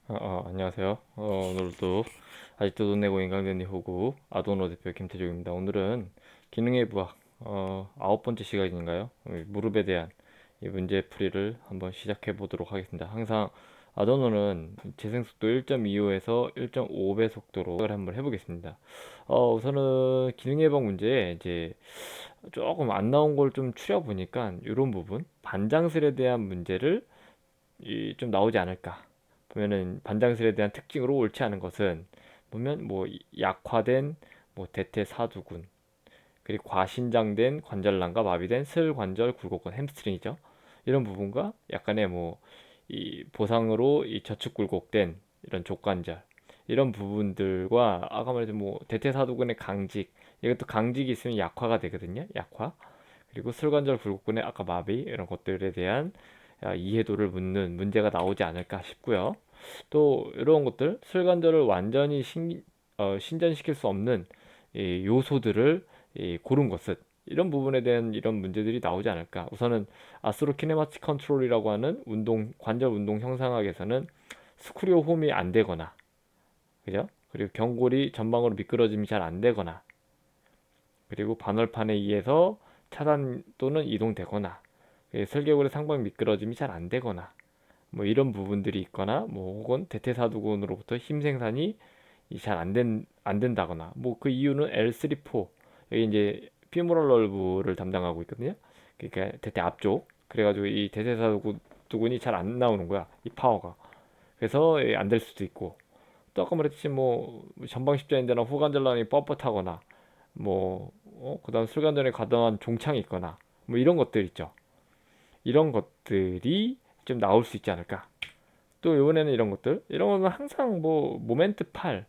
안녕하세요. 오늘도 아직도 돈 내고 인강된 호구 아도노 대표 김태종입니다. 오늘은 기능의 부학 9번째 시간인가요? 무릎에 대한 이 문제풀이를 한번 시작해 보도록 하겠습니다. 항상 아도노는 재생속도 1.25에서 1.5배 속도로 한번 해보겠습니다. 우선은 기능의 부학 문제에 이제 조금 안 나온 걸 좀 추려보니까 이런 부분 반장슬에 대한 문제를 좀 나오지 않을까. 보면은 반장슬에 대한 특징으로 옳지 않은 것은 보면 뭐 약화된 뭐 대퇴사두근, 그리고 과신장된 관절란과 마비된 슬관절 굴곡근 햄스트링이죠. 이런 부분과 약간의 뭐 이 보상으로 이 저축 굴곡된 이런 족관절, 이런 부분들과 아까 말했던 뭐 대퇴사두근의 강직, 이것도 강직이 있으면 약화가 되거든요. 약화. 그리고 슬관절 굴곡근의 아까 마비, 이런 것들에 대한 이해도를 묻는 문제가 나오지 않을까 싶고요. 또 이런 것들 슬관절을 완전히 신전시킬 수 없는 이 요소들을 고른 것은 이런 부분에 대한 이런 문제들이 나오지 않을까. 우선은 아스로키네마틱 컨트롤이라고 하는 운동 관절 운동 형상학에서는 스크류 홈이 안 되거나, 그죠? 그리고 경골이 전방으로 미끄러짐이 잘 안 되거나, 그리고 반월판에 의해서 차단 또는 이동되거나, 설계골의 상방 미끄러짐이 잘 안 되거나, 뭐 이런 부분들이 있거나, 뭐 혹은 대퇴사두근으로부터 힘 생산이 잘 안 된다거나, 뭐 그 이유는 L3-4, 여기 이제 피모랄 널브를 담당하고 있거든요. 그러니까 대퇴 앞쪽. 그래가지고 이 대퇴사두근이 잘 안 나오는 거야, 이 파워가. 그래서 안 될 수도 있고, 또 아까 말했듯이 뭐 전방 십자인대나 후관절란이 뻣뻣하거나, 뭐 그다음 술관절에 가담한 종창이 있거나, 뭐 이런 것들 있죠. 이런 것들이 좀 나올 수 있지 않을까. 또 이번에는 이런 거는 항상 뭐 모멘트 팔,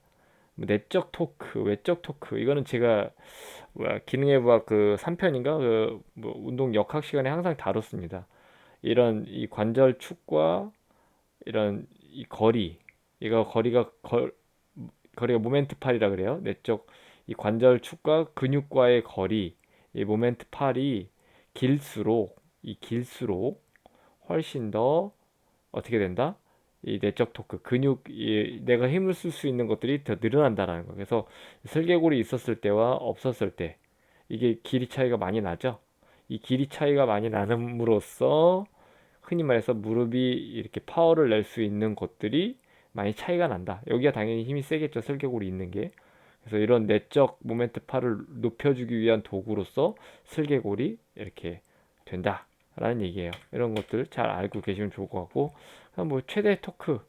뭐 내적 토크, 외적 토크, 이거는 제가 뭐야 기능의 부학 그 3편인가 그 뭐 운동 역학 시간에 항상 다뤘습니다. 이런 이 관절 축과 이런 이 거리, 이거 거리가 모멘트 팔이라 그래요. 내적 이 관절 축과 근육과의 거리, 이 모멘트 팔이 길수록 훨씬 더 어떻게 된다? 이 내적 토크, 내가 힘을 쓸 수 있는 것들이 더 늘어난다라는 거. 그래서 슬개골이 있었을 때와 없었을 때 이게 길이 차이가 많이 나죠. 이 길이 차이가 많이 나름으로써 흔히 말해서 무릎이 이렇게 파워를 낼 수 있는 것들이 많이 차이가 난다. 여기가 당연히 힘이 세겠죠. 슬개골이 있는 게. 그래서 이런 내적 모멘트 파를 높여주기 위한 도구로서 슬개골이 이렇게 된다라는 얘기예요. 이런 것들 잘 알고 계시면 좋을 것 같고, 그럼 뭐 최대 토크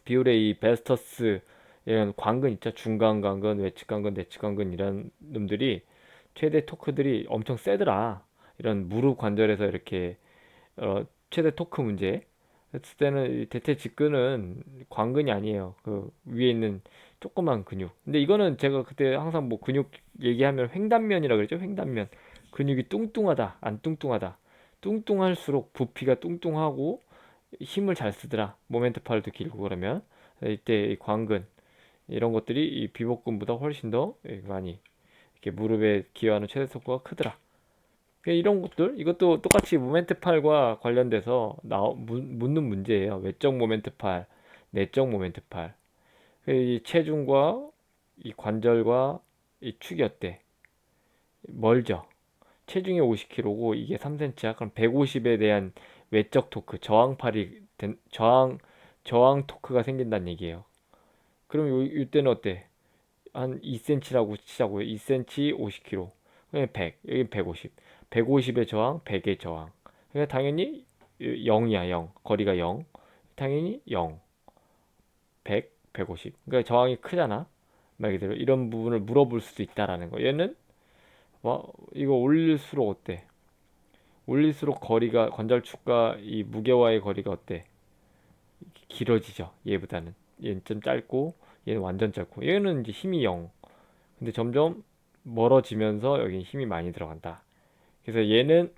비율의 이 베스터스 이런 관근 있죠. 중간 관근, 외측 관근, 내측 관근 이런 놈들이 최대 토크들이 엄청 세더라. 이런 무릎 관절에서 이렇게 최대 토크 문제 했을 때는 이 대퇴 직근은 관근이 아니에요. 그 위에 있는 조그만 근육. 근데 이거는 제가 그때 항상 뭐 근육 얘기하면 횡단면이라 그랬죠. 횡단면. 근육이 뚱뚱하다, 안 뚱뚱하다. 뚱뚱할수록 부피가 뚱뚱하고 힘을 잘 쓰더라. 모멘트 팔도 길고 그러면 이때 이 관근 이런 것들이 이 비복근보다 훨씬 더 많이 이렇게 무릎에 기여하는 최대 토크가 크더라. 이런 것들 이것도 똑같이 모멘트 팔과 관련돼서 묻는 문제예요. 외적 모멘트 팔, 내적 모멘트 팔. 이 체중과 이 관절과 이 축이 어때? 멀죠. 체중이 50kg고 이게 3cm야. 그럼 150에 대한 외적 토크, 저항 토크가 생긴다는 얘기예요. 그럼 이때는 어때? 한 2cm라고 치자고요. 2cm 50kg. 그냥 100, 여기 150. 150의 저항, 100의 저항. 그러니까 당연히 0이야, 0. 거리가 0. 당연히 0, 100, 150. 그러니까 저항이 크잖아. 말 그대로 이런 부분을 물어볼 수도 있다라는 거. 얘는 이거 올릴수록 어때? 올릴수록 거리가 관절축과 이 무게와의 거리가 어때? 길어지죠. 얘보다는. 얘는 좀 짧고 얘는 완전 짧고 얘는 이제 힘이 0. 근데 점점 멀어지면서 여기 힘이 많이 들어간다. 그래서 얘는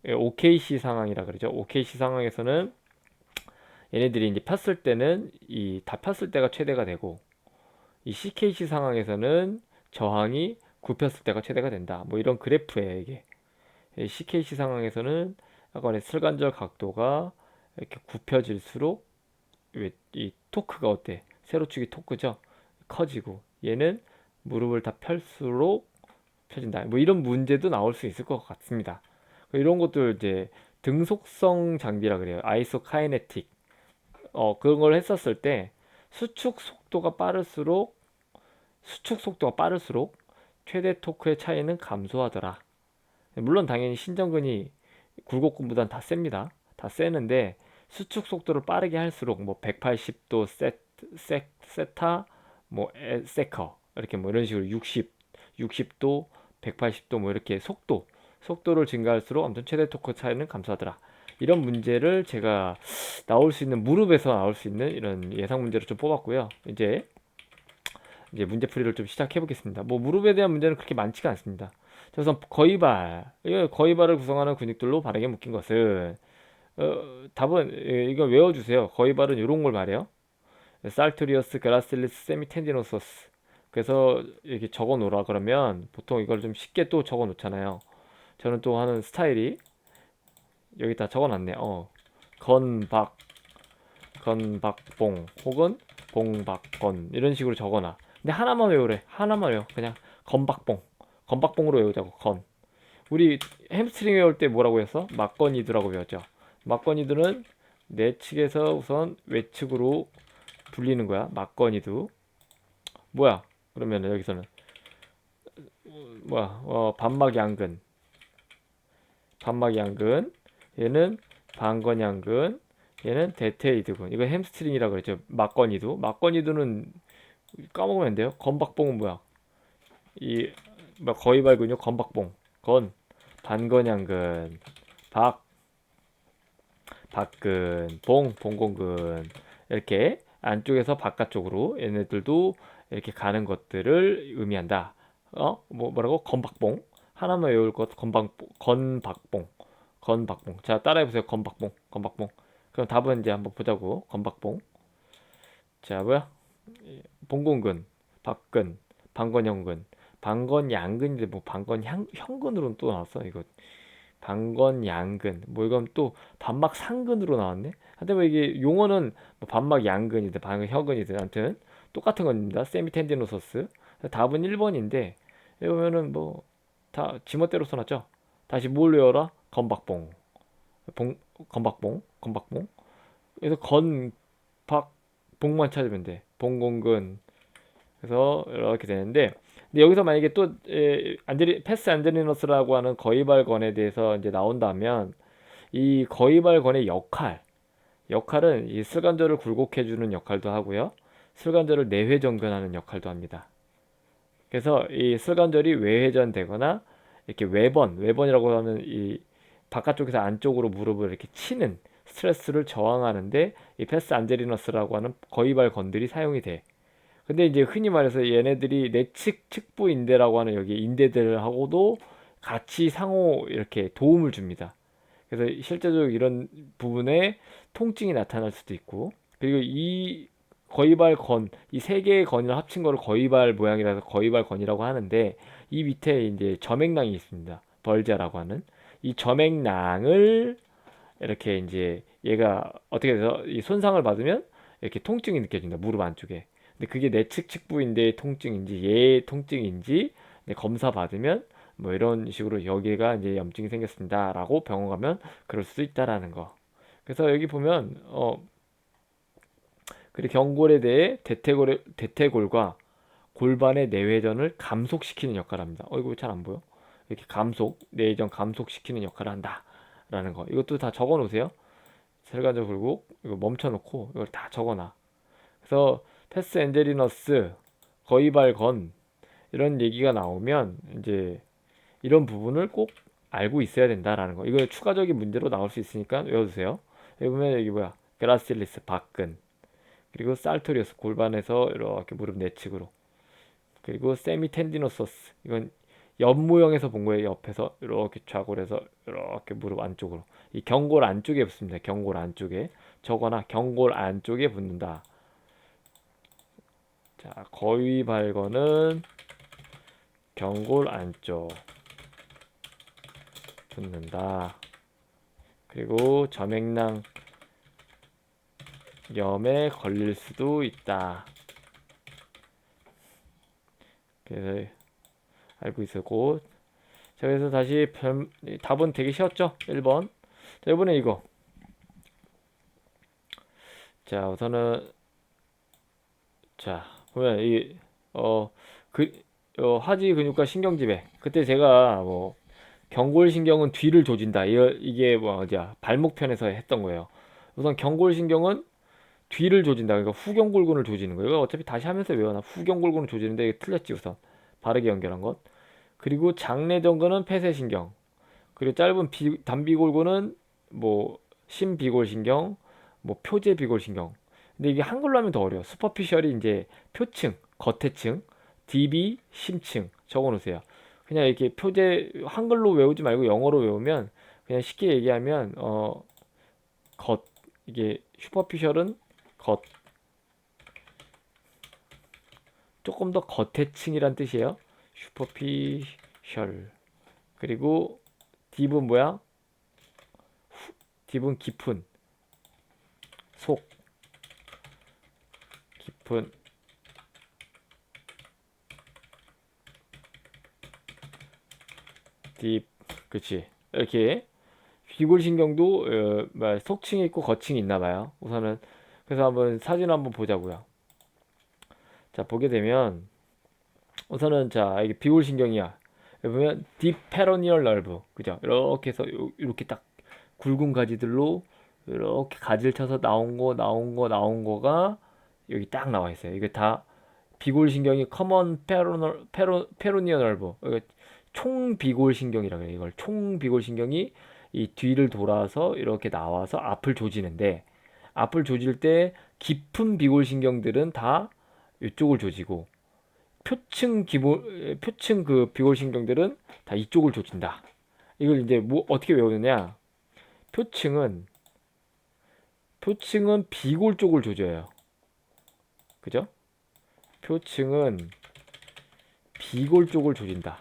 OKC 상황이라 그러죠. OKC 상황에서는 얘네들이 이제 폈을 때는 이 다 폈을 때가 최대가 되고, 이 CKC 상황에서는 저항이 굽혔을 때가 최대가 된다. 뭐 이런 그래프예요, 이게. CKC 상황에서는 약간의 슬관절 각도가 이렇게 굽혀질수록 이 토크가 어때? 세로축이 토크죠? 커지고 얘는 무릎을 다 펼수록 펴진다. 뭐 이런 문제도 나올 수 있을 것 같습니다. 이런 것들 이제 등속성 장비라 그래요. 아이소카이네틱. 그런 걸 했었을 때 수축 속도가 빠를수록 수축 속도가 빠를수록 최대 토크의 차이는 감소하더라. 물론 당연히 신전근이 굴곡근보단 다 셉니다. 다 세는데 수축 속도를 빠르게 할수록 뭐 180도 세타 뭐 세커 이렇게 뭐 이런 식으로 60도 180도 뭐 이렇게 속도를 증가할수록 아무튼 최대 토크 차이는 감소하더라. 이런 문제를 제가 나올 수 있는 무릎에서 나올 수 있는 이런 예상 문제를 좀 뽑았고요. 이제 문제풀이를 좀 시작해 보겠습니다. 뭐 무릎에 대한 문제는 그렇게 많지가 않습니다. 자, 우선 거위발, 이거 거위발을 구성하는 근육들로 바르게 묶인 것은 답은 이거 외워주세요. 거위발은 이런 걸 말해요. 살투리어스, 그라실리스, 세미텐디노소스. 그래서 이렇게 적어 놓으라 그러면 보통 이걸 좀 쉽게 또 적어 놓잖아요. 저는 또 하는 스타일이 여기다 적어 놨네. 건박, 건박봉 혹은 봉박건 이런 식으로 적어놔. 근데 하나만 외우래. 하나만 외워. 그냥 건박봉. 건박봉으로 외우자고. 건. 우리 햄스트링 외울 때 뭐라고 했어? 막건이드라고 외웠죠. 막건이드는 내측에서 우선 외측으로 불리는 거야. 막건이드. 뭐야? 그러면 여기서는 뭐야? 반막양근. 반막양근. 얘는 반건양근. 얘는 대퇴이드근. 이거 햄스트링이라고 그랬죠. 막건이드. 막건이드는 까먹으면 안 돼요. 건박봉은 뭐야? 이 뭐 거의 발근육 건박봉. 건 반건양근. 박 박근. 봉공근. 이렇게 안쪽에서 바깥쪽으로 얘네들도 이렇게 가는 것들을 의미한다. 뭐라고? 건박봉. 하나만 외울 것 건박봉. 건박봉. 자, 따라해 보세요. 건박봉. 건박봉. 그럼 답은 이제 한번 보자고. 건박봉. 자, 뭐야? 봉공근, 박근, 방건형근, 방건양근인데 뭐 방건형근으로는 또 나왔어 이거. 방건양근 뭐 이건 또 반막상근으로 나왔네. 하여튼 뭐 이게 용어는 뭐 반막양근이든 방건형근이든 아무튼 똑같은 겁니다. 세미텐디노소스. 답은 1번인데 여기 보면은 뭐 다 지멋대로 써놨죠. 다시 뭘 외워라? 건박봉, 봉, 건박봉, 건박봉. 그래서 건박 봉만 찾으면 돼. 봉공근. 그래서 이렇게 되는데, 근데 여기서 만약에 또 패스 안드리너스라고 하는 거위발건에 대해서 이제 나온다면 이 거위발건의 역할은 이 슬관절을 굴곡해주는 역할도 하고요. 슬관절을 내회전근하는 역할도 합니다. 그래서 이 슬관절이 외회전되거나 이렇게 외번이라고 하는 이 바깥쪽에서 안쪽으로 무릎을 이렇게 치는 스트레스를 저항하는데 이 패스 안제리너스라고 하는 거위발건들이 사용이 돼. 근데 이제 흔히 말해서 얘네들이 내측 측부 인대라고 하는 여기 인대들하고도 같이 상호 이렇게 도움을 줍니다. 그래서 실제적으로 이런 부분에 통증이 나타날 수도 있고, 그리고 이 거위발건, 이 세 개의 건을 합친 거를 거위발 모양이라서 거위발건이라고 하는데, 이 밑에 이제 점액낭이 있습니다. 벌자라고 하는 이 점액낭을 이렇게 이제 얘가 어떻게 돼서 이 손상을 받으면 이렇게 통증이 느껴진다. 무릎 안쪽에. 근데 그게 내측 측부인대의 통증인지 얘의 통증인지 검사 받으면 뭐 이런 식으로 여기가 이제 염증이 생겼습니다라고 병원 가면 그럴 수도 있다라는 거. 그래서 여기 보면 그리고 경골에 대해 대퇴골과 골반의 내회전을 감속시키는 역할을 합니다. 이거 잘 안 보여? 이렇게 내회전 감속시키는 역할을 한다라는 거. 이것도 다 적어 놓으세요. 혈관절 굴곡 이거 멈춰놓고 이걸 다 적어놔. 그래서 패스 엔제리너스, 거위발건 이런 얘기가 나오면 이제 이런 부분을 꼭 알고 있어야 된다라는 거. 이거 추가적인 문제로 나올 수 있으니까 외워두세요. 여기 보면 여기 뭐야? 그라실리스 박근, 그리고 살토리우스 골반에서 이렇게 무릎 내측으로, 그리고 세미텐디노소스 이건 옆 모형에서 본 거예요. 옆에서 이렇게 좌골에서 이렇게 무릎 안쪽으로 이 경골 안쪽에 붙습니다. 경골 안쪽에 저거나 경골 안쪽에 붙는다. 자, 거위 발건은 경골 안쪽 붙는다. 그리고 점액낭 염에 걸릴 수도 있다. 그래서 알고 있었고. 자, 그래서 다시 답은 되게 쉬웠죠? 1번. 자, 이번에 이거. 자, 우선은, 자, 보면, 그, 하지 근육과 신경지배. 그때 제가 뭐, 경골신경은 뒤를 조진다. 이게 뭐, 어디야, 발목편에서 했던 거예요. 우선 경골신경은 뒤를 조진다. 그러니까 후경골근을 조지는 거예요. 이거 어차피 다시 하면서 외워놔. 후경골근을 조지는데 이게 틀렸지, 우선. 바르게 연결한 것. 그리고 장내전근은 폐쇄신경. 그리고 짧은 단비골근은 뭐 심비골신경, 뭐 표제비골신경. 근데 이게 한글로 하면 더 어려워. 슈퍼피셜이 이제 표층, 겉에층, DB 심층 적어놓으세요. 그냥 이렇게 한글로 외우지 말고 영어로 외우면 그냥 쉽게 얘기하면 겉 이게 슈퍼피셜은 겉 조금 더 겉에층이란 뜻이에요. 슈퍼피셜. 그리고 딥은 뭐야? 딥은 깊은 속 깊은 딥 그치 이렇게 비골신경도 속층이 있고 겉층이 있나 봐요 우선은. 그래서 한번 사진 한번 보자고요. 자 보게 되면 우선은 자 이게 비골신경이야. 여기 보면 딥 페로니얼 nerve 그죠? 이렇게 해서 이렇게 딱 굵은 가지들로 이렇게 가지를 쳐서 나온 거가 여기 딱 나와 있어요. 이게 다 비골신경이 커먼 페로니어 nerve 총비골신경이라고 해요. 이걸 총비골신경이 이 뒤를 돌아서 이렇게 나와서 앞을 조지는데 앞을 조질 때 깊은 비골신경들은 다 이쪽을 조지고 표층 그 비골신경들은 다 이쪽을 조진다. 이걸 이제 뭐 어떻게 외우느냐? 표층은 비골 쪽을 조져요. 그죠? 표층은 비골 쪽을 조진다.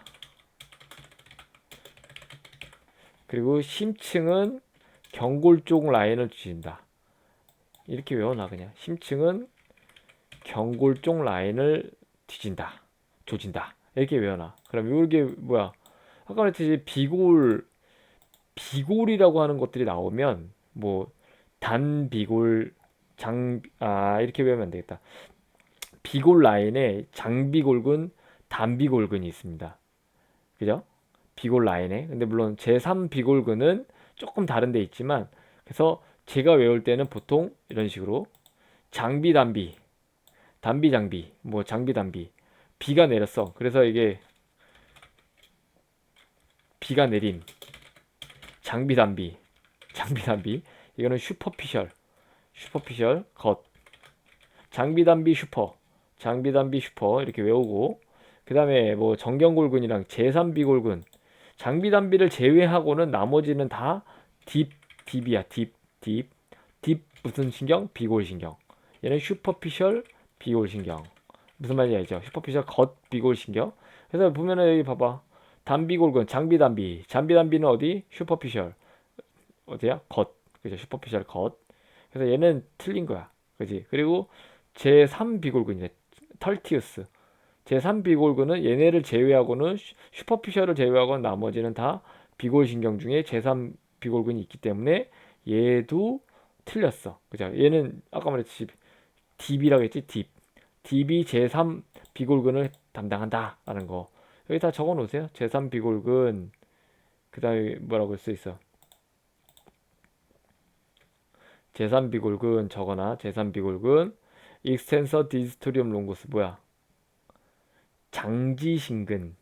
그리고 심층은 경골 쪽 라인을 조진다. 이렇게 외워놔 그냥. 심층은 경골 쪽 라인을 뒤진다. 조진다. 이렇게 외워놔. 그럼 이게 뭐야? 아까 말했듯이 비골이라고 하는 것들이 나오면 뭐 단비골, 이렇게 외우면 안 되겠다. 비골 라인에 장비골근, 단비골근이 있습니다. 그죠? 비골 라인에. 근데 물론 제3 비골근은 조금 다른 데 있지만 그래서 제가 외울 때는 보통 이런 식으로 장비 단비, 단비 장비, 뭐 장비 단비. 비가 내렸어. 그래서 이게 비가 내린 장비 단비, 장비 단비. 이거는 슈퍼피셜 겉. 장비 단비 슈퍼, 장비 단비 슈퍼 이렇게 외우고 그다음에 뭐 정경골근이랑 제3비골근 장비 단비를 제외하고는 나머지는 다 딥이야. 딥 무슨 신경? 비골신경. 얘는 슈퍼피셜 비골신경. 무슨 말인지 알죠? 슈퍼피셜 겉 비골신경. 그래서 보면은 여기 봐봐. 단비골근, 장비단비는 어디? 슈퍼피셜. 어디야? 겉. 그죠? 슈퍼피셜 겉. 그래서 얘는 틀린 거야. 그지? 그리고 제3비골근이네. 털티우스. 제3비골근은 얘네를 제외하고는 슈퍼피셜을 제외하고는 나머지는 다 비골신경 중에 제3비골근이 있기 때문에 얘도 틀렸어. 그죠? 얘는 아까 말했듯이 딥이라고 했지. 딥이 제3비골근을 담당한다라는 거. 여기 다 적어 놓으세요. 제3비골근 그다음에 뭐라고 써 있어? 제3비골근 적어놔. 제3비골근 익스텐서 디스토리움 롱고스 뭐야? 장지신근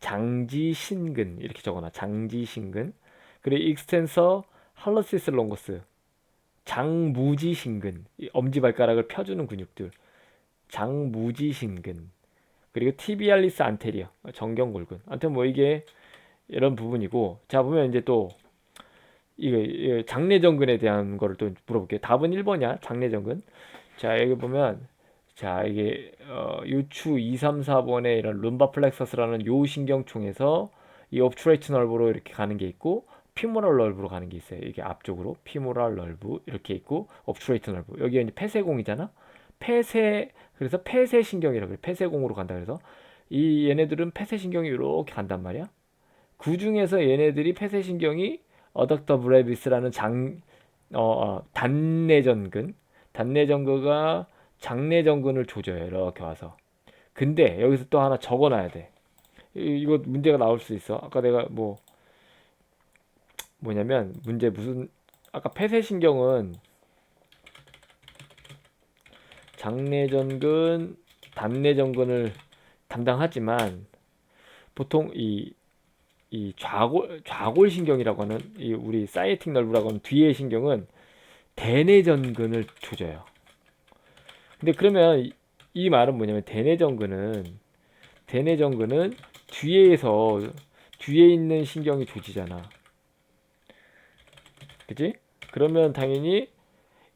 이렇게 적어놔. 장지신근. 그리고 익스텐서 할로시스 롱고스 장무지신근 엄지발가락을 펴주는 근육들 장무지신근. 그리고 티비알리스 안테리어 정경골근. 아무튼 뭐 이게 이런 부분이고 자 보면 이제 또 이게 장내전근에 대한 거를 또 물어볼게요. 답은 1번이야. 장내전근. 자 여기 보면 자 이게 요추 2, 3, 4번에 이런 룸바 플렉서스라는 요 신경총에서 이 옵트레이트 널브로 이렇게 가는 게 있고 피모랄 널브로 가는 게 있어요. 이게 앞쪽으로 피모랄 널브 이렇게 있고 옵트레이트 널브. 여기가 이제 폐쇄공이잖아. 폐쇄 그래서 폐쇄신경이라고 그래. 폐쇄공으로 간다 그래서 이 얘네들은 폐쇄신경이 이렇게 간단 말이야. 그 중에서 얘네들이 폐쇄신경이 어덕터 브레비스라는 단내전근 단내전근가 장내전근을 조져요. 이렇게 와서. 근데 여기서 또 하나 적어놔야 돼. 이거 문제가 나올 수 있어. 아까 내가 뭐냐면 문제 무슨 아까 폐쇄신경은 장내전근, 단내전근을 담당하지만 보통 이 좌골신경이라고 하는 이 우리 사이에틱 nerve라고 하는 뒤의 신경은 대뇌전근을 조져요. 근데 그러면 이 말은 뭐냐면 대뇌전근은 뒤에 있는 신경이 조지잖아. 그치? 그러면 당연히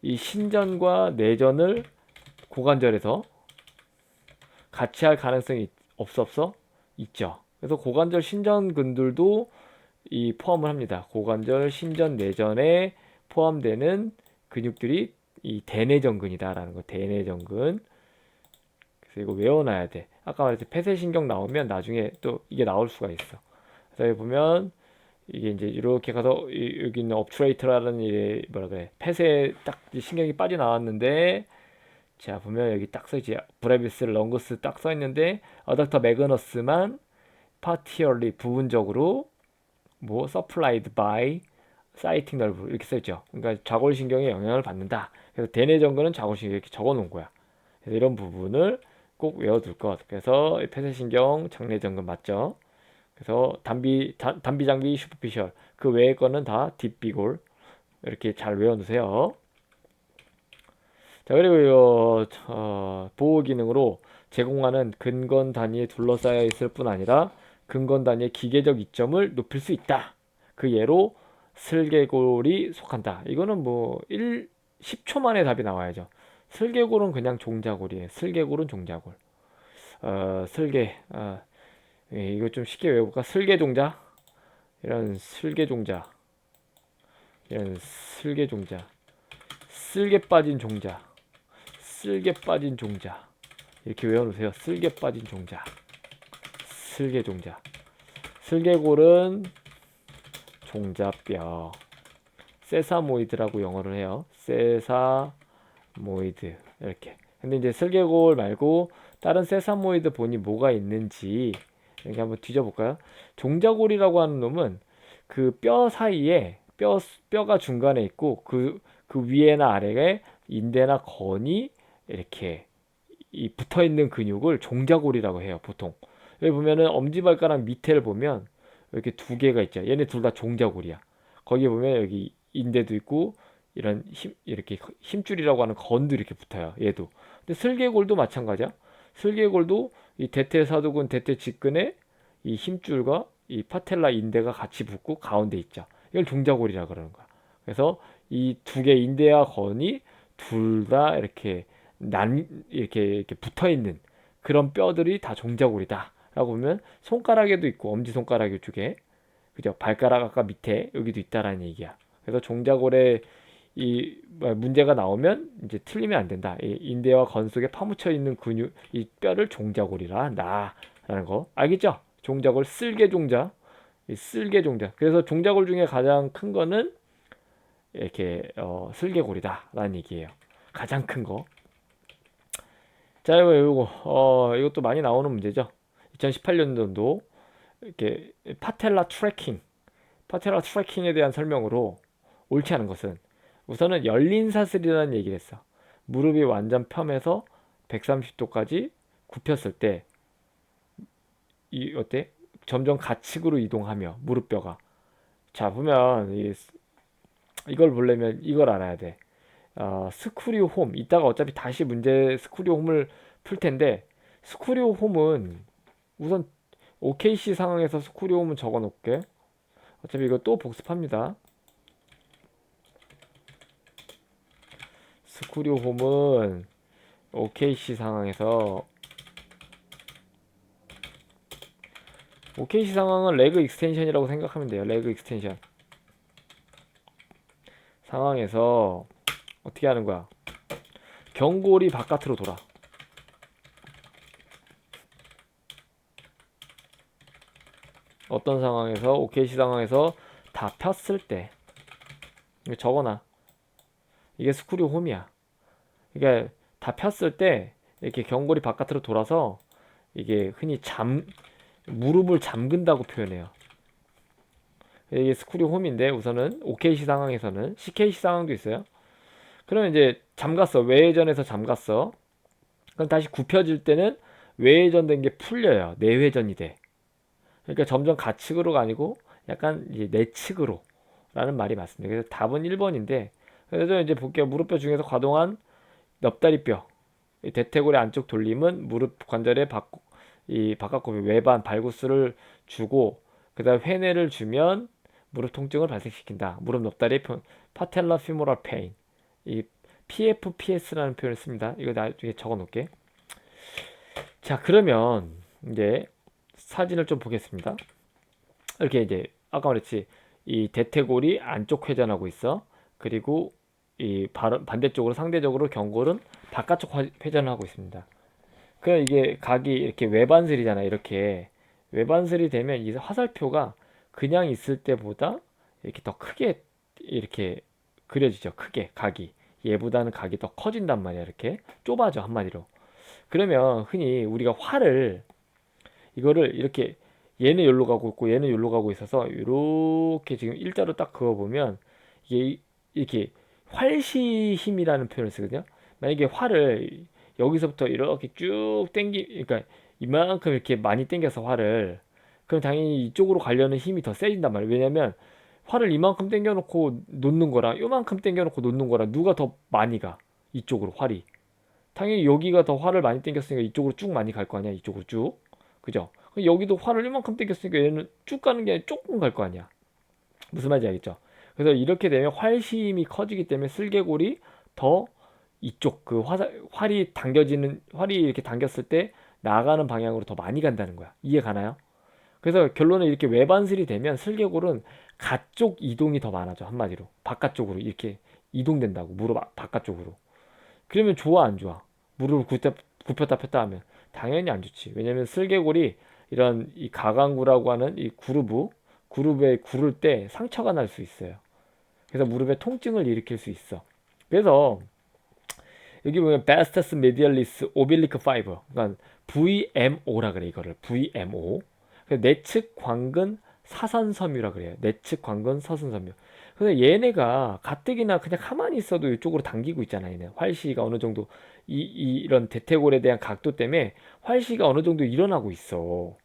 이 신전과 내전을 고관절에서 같이 할 가능성이 없어? 있죠. 그래서 고관절 신전근들도 이 포함을 합니다. 고관절 신전 내전에 포함되는 근육들이 이 대뇌전근이다라는 거. 대뇌전근. 그래서 이거 외워놔야 돼. 아까 말했듯이 폐쇄신경 나오면 나중에 또 이게 나올 수가 있어. 그래서 여기 보면 이게 이제 이렇게 가서 여기 있는 obturator라는 이 뭐라 그래 폐쇄 딱 신경이 빠져나왔는데 자 보면 여기 딱 써있지 브레비스 longus 딱 써있는데 어덕터 매그너스만 partially 부분적으로 뭐 supplied by sciatic nerve 이렇게 써있죠. 그러니까 좌골신경에 영향을 받는다. 그래서 대뇌전근은 좌골신경 이렇게 적어놓은 거야. 그래서 이런 부분을 꼭 외워둘 것. 그래서 폐쇄신경 장내전근 맞죠? 그래서 단비 장비 슈퍼피셜 그 외의 거는 다 딥비골 이렇게 잘 외워두세요. 자 그리고 보호 기능으로 제공하는 근건 단위에 둘러싸여 있을 뿐 아니라 근건 단위의 기계적 이점을 높일 수 있다. 그 예로 슬개골이 속한다. 이거는 뭐 10초 만에 답이 나와야죠. 슬개골은 그냥 종자골이에요. 슬개골은 종자골. 슬개 이거 좀 쉽게 외워볼까? 슬개종자 이런 슬개종자 쓸개 빠진 종자 쓸개 빠진 종자 이렇게 외워놓으세요. 쓸개 빠진 종자 슬개종자 슬개골은 종자뼈 세사모이드라고 영어를 해요. 세사모이드 이렇게. 근데 이제 슬개골 말고 다른 세사모이드 본이 뭐가 있는지 이렇게 한번 뒤져볼까요? 종자골이라고 하는 놈은 그 뼈 사이에 뼈가 중간에 있고 그 위에나 아래에 인대나 건이 이렇게 붙어 있는 근육을 종자골이라고 해요. 보통 여기 보면은 엄지발가락 밑에를 보면 이렇게 두 개가 있죠. 얘네 둘 다 종자골이야. 거기 보면 여기 인대도 있고 이렇게 힘줄이라고 하는 건도 이렇게 붙어요. 얘도. 근데 슬개골도 마찬가지야. 슬개골도 이 대퇴사두근 대퇴직근에 이 힘줄과 이 파텔라 인대가 같이 붙고 가운데 있죠. 이걸 종자골이라 그러는 거야. 그래서 이 두 개 인대와 건이 둘 다 이렇게 붙어 있는 그런 뼈들이 다 종자골이다. 라고 보면 손가락에도 있고 엄지 손가락 이쪽에 그죠? 발가락 아까 밑에 여기도 있다라는 얘기야. 그래서 종자골에 이 문제가 나오면 이제 틀리면 안 된다. 이 인대와 건 속에 파묻혀 있는 근육, 이 뼈를 종자골이라 한다라는 거 알겠죠? 종자골 쓸개종자, 이 쓸개종자. 그래서 종자골 중에 가장 큰 거는 이렇게 슬개골이다라는 얘기예요. 가장 큰 거. 자, 이것도 많이 나오는 문제죠. 2018년도도 이렇게 파텔라 트래킹에 대한 설명으로 옳지 않은 것은 우선은 열린 사슬이라는 얘기를 했어. 무릎이 완전 펴면서 130도까지 굽혔을 때 어때? 점점 가측으로 이동하며 무릎뼈가 자 보면 이걸 보려면 이걸 알아야 돼. 스쿠리오 홈 이따가 어차피 다시 문제 스쿠리오 홈을 풀 텐데 스쿠리오 홈은 우선 OKC 상황에서 스쿠리오 홈은 적어 놓을게. 어차피 이거 또 복습합니다. 스쿠리오 홈은 OKC 상황에서 OKC 상황은 레그 익스텐션이라고 생각하면 돼요. 레그 익스텐션. 상황에서 어떻게 하는 거야? 경골이 바깥으로 돌아. 어떤 상황에서, OKC 상황에서 다 폈을 때. 이거 적어놔. 이게 스크류 홈이야. 그러니까 다 폈을 때 이렇게 경골이 바깥으로 돌아서 이게 흔히 무릎을 잠근다고 표현해요. 이게 스크류 홈인데 우선은 OKC 상황에서는 CKC 상황도 있어요. 그러면 이제 잠갔어. 외회전에서 잠갔어. 그럼 다시 굽혀질 때는 외회전된 게 풀려요. 내회전이 돼. 그러니까 점점 가측으로가 아니고 약간 이제 내측으로 라는 말이 맞습니다. 그래서 답은 1번인데 그래서 이제 볼게요. 무릎뼈 중에서 과동한 넙다리뼈 이 대퇴골의 안쪽 돌림은 무릎 관절의 이 바깥골 외반 발구스를 주고 그다음 회내를 주면 무릎 통증을 발생시킨다. 무릎 넙다리 파텔라 피모랄 페인 이 PFPS라는 표현을 씁니다. 이거 나중에 적어 놓을게. 자, 그러면 이제 사진을 좀 보겠습니다. 이렇게 이제 아까 말했지 이 대퇴골이 안쪽 회전하고 있어. 그리고 이 반대쪽으로 상대적으로 경골은 바깥쪽 회전하고 있습니다. 그럼 이게 각이 이렇게 외반슬이잖아. 이렇게 외반슬이 되면 이 화살표가 그냥 있을 때보다 이렇게 더 크게 이렇게 그려지죠. 크게 각이 얘보다는 각이 더 커진단 말이야. 이렇게 좁아져 한마디로. 그러면 흔히 우리가 활을 이거를 이렇게 얘는 여기로 가고 있고 얘는 여기로 가고 있어서 이렇게 지금 일자로 딱 그어보면 이게 이렇게 활시 힘이라는 표현을 쓰거든요. 만약에 활을 여기서부터 이렇게 쭉 그러니까 이만큼 이렇게 많이 당겨서 활을 그럼 당연히 이쪽으로 가려는 힘이 더 세진단 말이에요. 왜냐면 활을 이만큼 당겨놓고 놓는 거랑 요만큼 당겨놓고 놓는 거랑 누가 더 많이 가? 이쪽으로 활이. 당연히 여기가 더 활을 많이 당겼으니까 이쪽으로 쭉 많이 갈 거 아니야. 이쪽으로 쭉. 그죠? 여기도 활을 이만큼 당겼으니까 얘는 쭉 가는 게 아니라 조금 갈 거 아니야. 무슨 말인지 알겠죠? 그래서 이렇게 되면 활심이 커지기 때문에 슬개골이 더 이쪽 활이 이렇게 당겼을 때 나가는 방향으로 더 많이 간다는 거야. 이해 가나요? 그래서 결론은 이렇게 외반슬이 되면 슬개골은 가쪽 이동이 더 많아져. 한마디로 바깥쪽으로 이렇게 이동된다고 무릎 바깥쪽으로. 그러면 좋아 안 좋아? 무릎을 굽혔다 폈다 하면 당연히 안 좋지. 왜냐면 슬개골이 이런 이 가강구라고 하는 이 그루브에 구를 때 상처가 날 수 있어요. 그래서 무릎에 통증을 일으킬 수 있어. 그래서 여기 보면 vastus medialis oblique fiber, 그러니까 VMO라 그래 이거를 VMO. 내측 광근 사선섬유라 그래요. 내측 광근 사선섬유. 그래서 얘네가 가뜩이나 그냥 가만히 있어도 이쪽으로 당기고 있잖아. 얘네 활시가 어느 정도 이런 대퇴골에 대한 각도 때문에 활시가 어느 정도 일어나고 있어.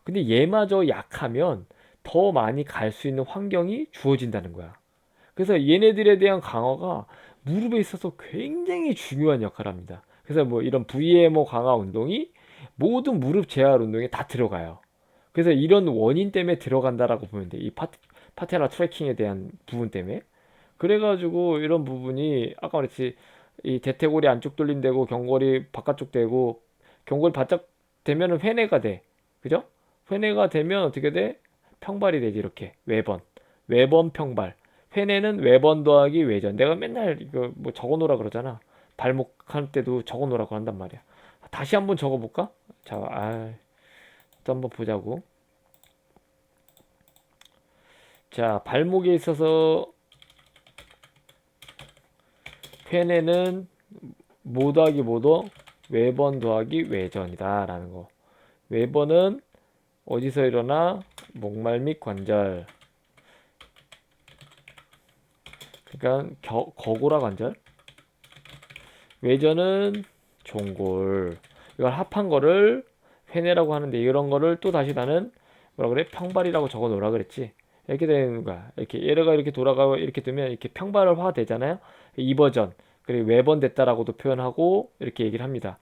근데 얘마저 약하면 더 많이 갈 수 있는 환경이 주어진다는 거야. 그래서 얘네들에 대한 강화가 무릎에 있어서 굉장히 중요한 역할을 합니다. 그래서 뭐 이런 VMO 강화 운동이 모든 무릎 재활 운동에 다 들어가요. 그래서 이런 원인 때문에 들어간다라고 보면 돼. 이 파텔라 트래킹에 대한 부분 때문에. 그래가지고 이런 부분이 아까 말했지 이 대퇴골이 안쪽 돌림되고 경골이 바깥쪽 되고 경골이 바짝 되면은 회내가 돼. 그죠? 회내가 되면 어떻게 돼? 평발이 되지 이렇게 외번 평발. 회내는 외번 더하기 외전. 내가 맨날 이거 뭐 적어놓으라 그러잖아. 발목 할 때도 적어놓으라고 한단 말이야. 다시 한번 적어볼까? 자, 또 한번 보자고. 자, 발목에 있어서 회내는 모 더하기 모도 외번 더하기 외전이다 라는 거. 외번은 어디서 일어나? 목말 및 관절. 그러니까 거고라 관절. 외전은 종골. 이걸 합한 거를 회내라고 하는데 이런 거를 또 다시 나는 뭐라 그래? 평발이라고 적어 놓으라 그랬지. 이렇게 되는 거야. 이렇게 얘가 이렇게 돌아가고 이렇게 되면 이렇게 평발화 되잖아요. 2버전 그리고 외번 됐다라고도 표현하고 이렇게 얘기를 합니다.